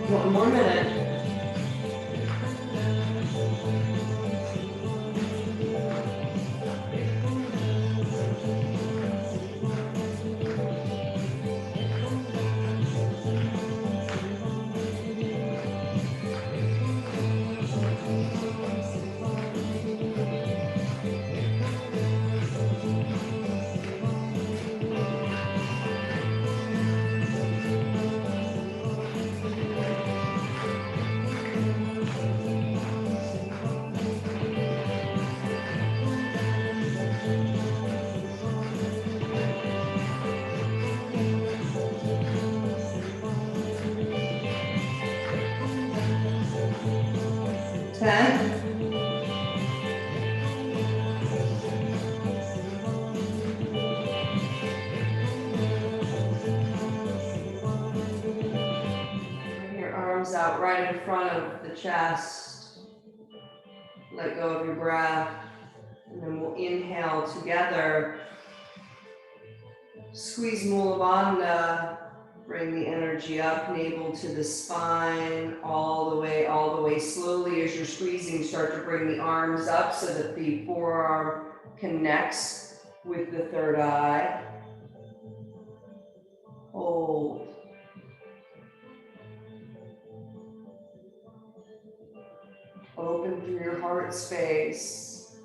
One more minute. Out right in front of the chest. Let go of your breath, and then we'll inhale together. Squeeze Mula Bandha. Bring the energy up, navel to the spine, all the way. Slowly as you're squeezing, start to bring the arms up so that the forearm connects with the third eye. Hold. Open through your heart space.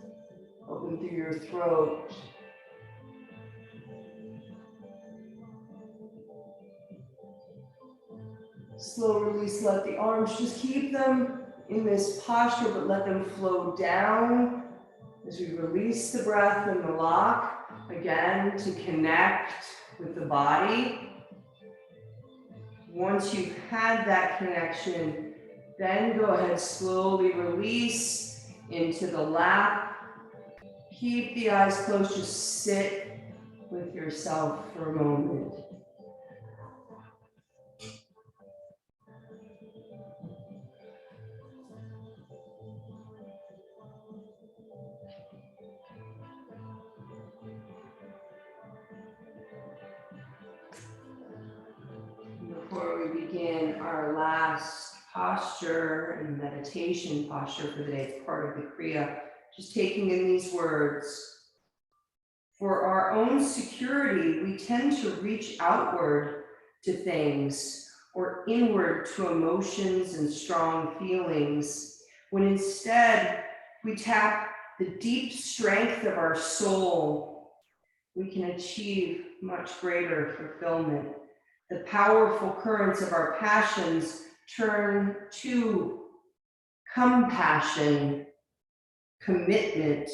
Open through your throat. Slow release, let the arms, just keep them in this posture, but let them flow down as we release the breath and the lock, again, to connect with the body. Once you've had that connection, then go ahead, slowly release into the lap. Keep the eyes closed, just sit with yourself for a moment. before we begin our last posture and meditation posture for the day. It's part of the Kriya. Just taking in these words. For our own security, we tend to reach outward to things or inward to emotions and strong feelings, when instead we tap the deep strength of our soul, we can achieve much greater fulfillment. The powerful currents of our passions turn to compassion, commitment,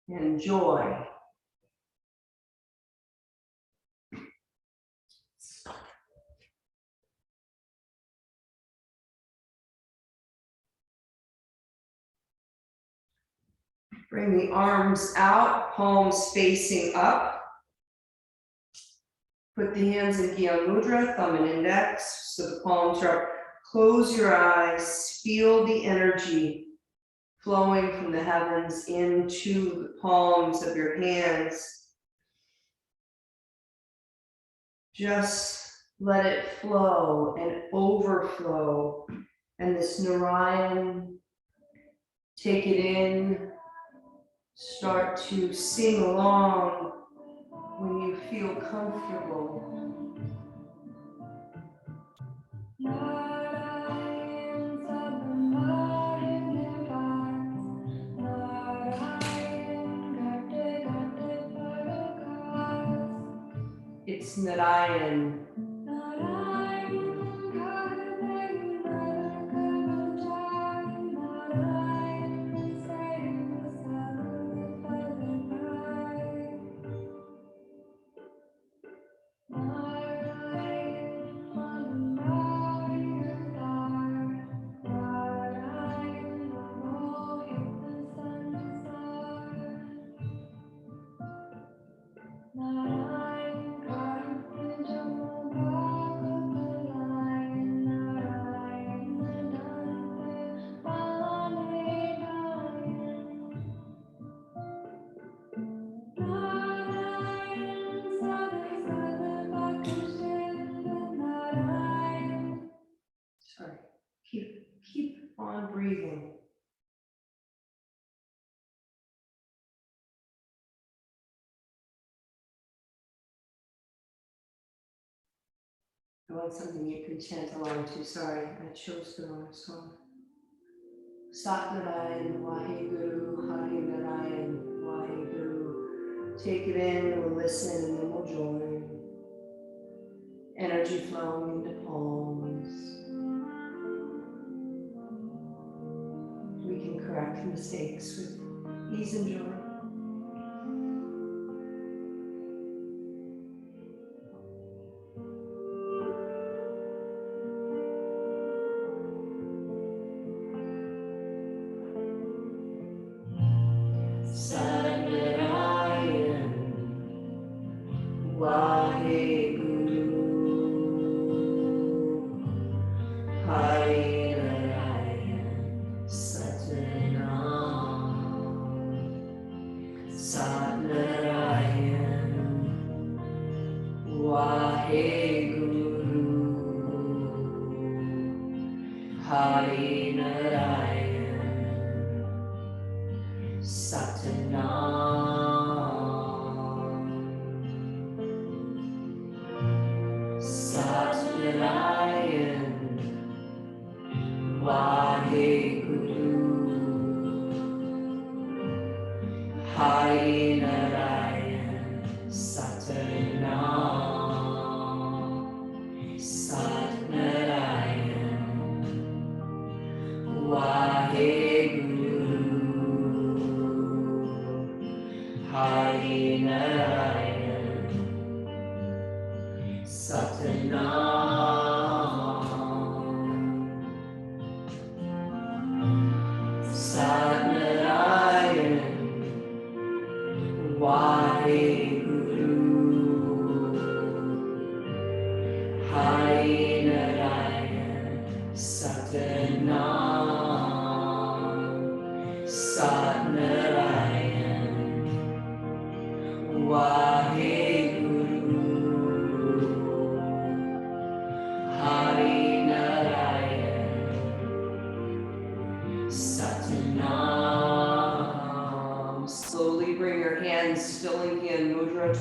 and joy. Bring the arms out, palms facing up. Put the hands in Gyan Mudra, thumb and index, so the palms are up. Close your eyes, feel the energy flowing from the heavens into the palms of your hands. Just let it flow and overflow. And this Narayan, take it in. Start to sing along when you feel comfortable. It's Narayan. Sorry, keep on breathing. I want something you can chant along to. Sorry, I chose the wrong song. Sat Narayan, Waheguru, Hari Narayan, Waheguru. Take it in, we'll listen, and then we'll join. Energy flowing into palms. We can correct mistakes with ease and joy.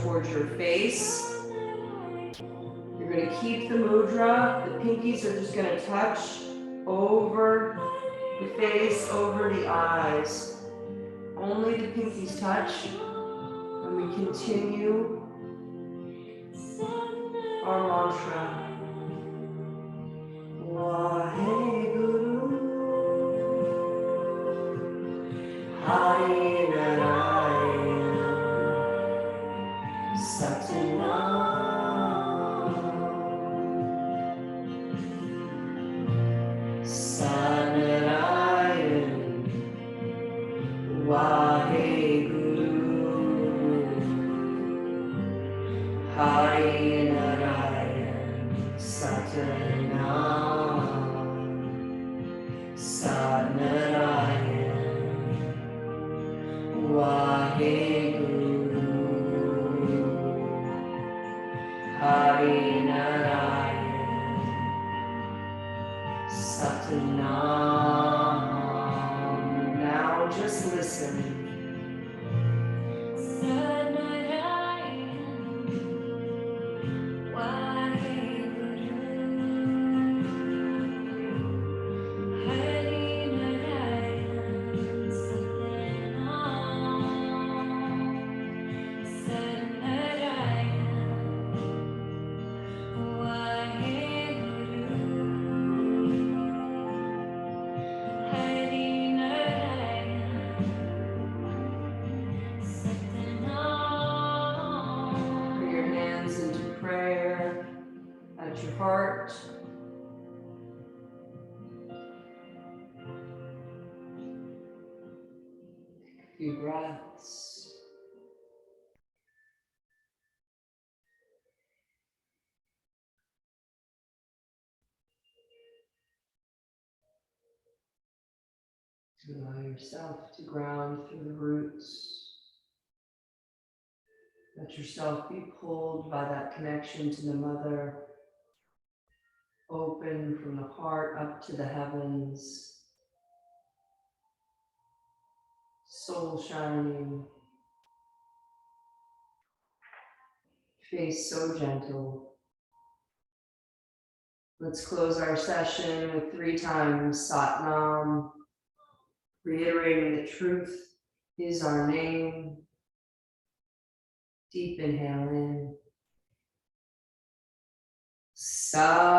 towards your face. You're going to keep the mudra. The pinkies are just going to touch over the face, over the eyes. Only the pinkies touch. And we continue our mantra. Waheguru Hari Narayana Satanam Sanarayan Waheguru Hari Narayana Satanam Satnarayan Waheguru Hari Narayan Satanam. Now just listen. Your heart. A few breaths. Allow yourself to ground through the roots. Let yourself be pulled by that connection to the mother. Open from the heart up to the heavens. Soul shining. Face so gentle. Let's close our session with 3 times Satnam, reiterating that truth is our name. Deep inhale in. Satnam.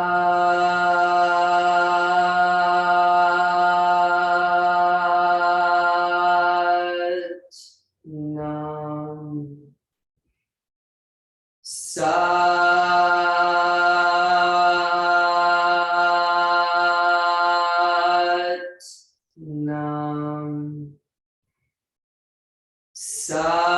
Satnam. Satnam.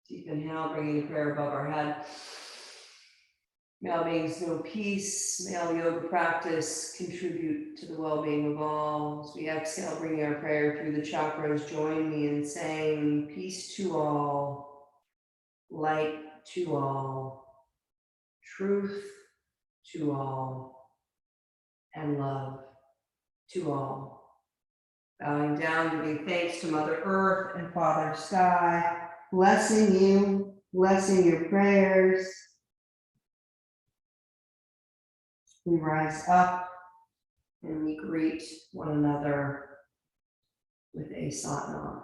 Deep inhale, bringing the prayer above our head. May all beings know peace. May all yoga practice contribute to the well-being of all. As we exhale, bringing our prayer through the chakras, join me in saying peace to all, light to all, truth to all, and love to all. Bowing down, giving thanks to Mother Earth and Father Sky, blessing you, blessing your prayers. We rise up and we greet one another with a Satnam.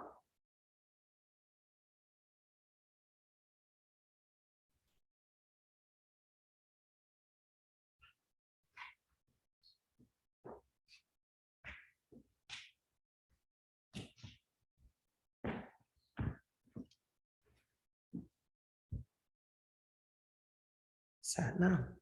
Satnam.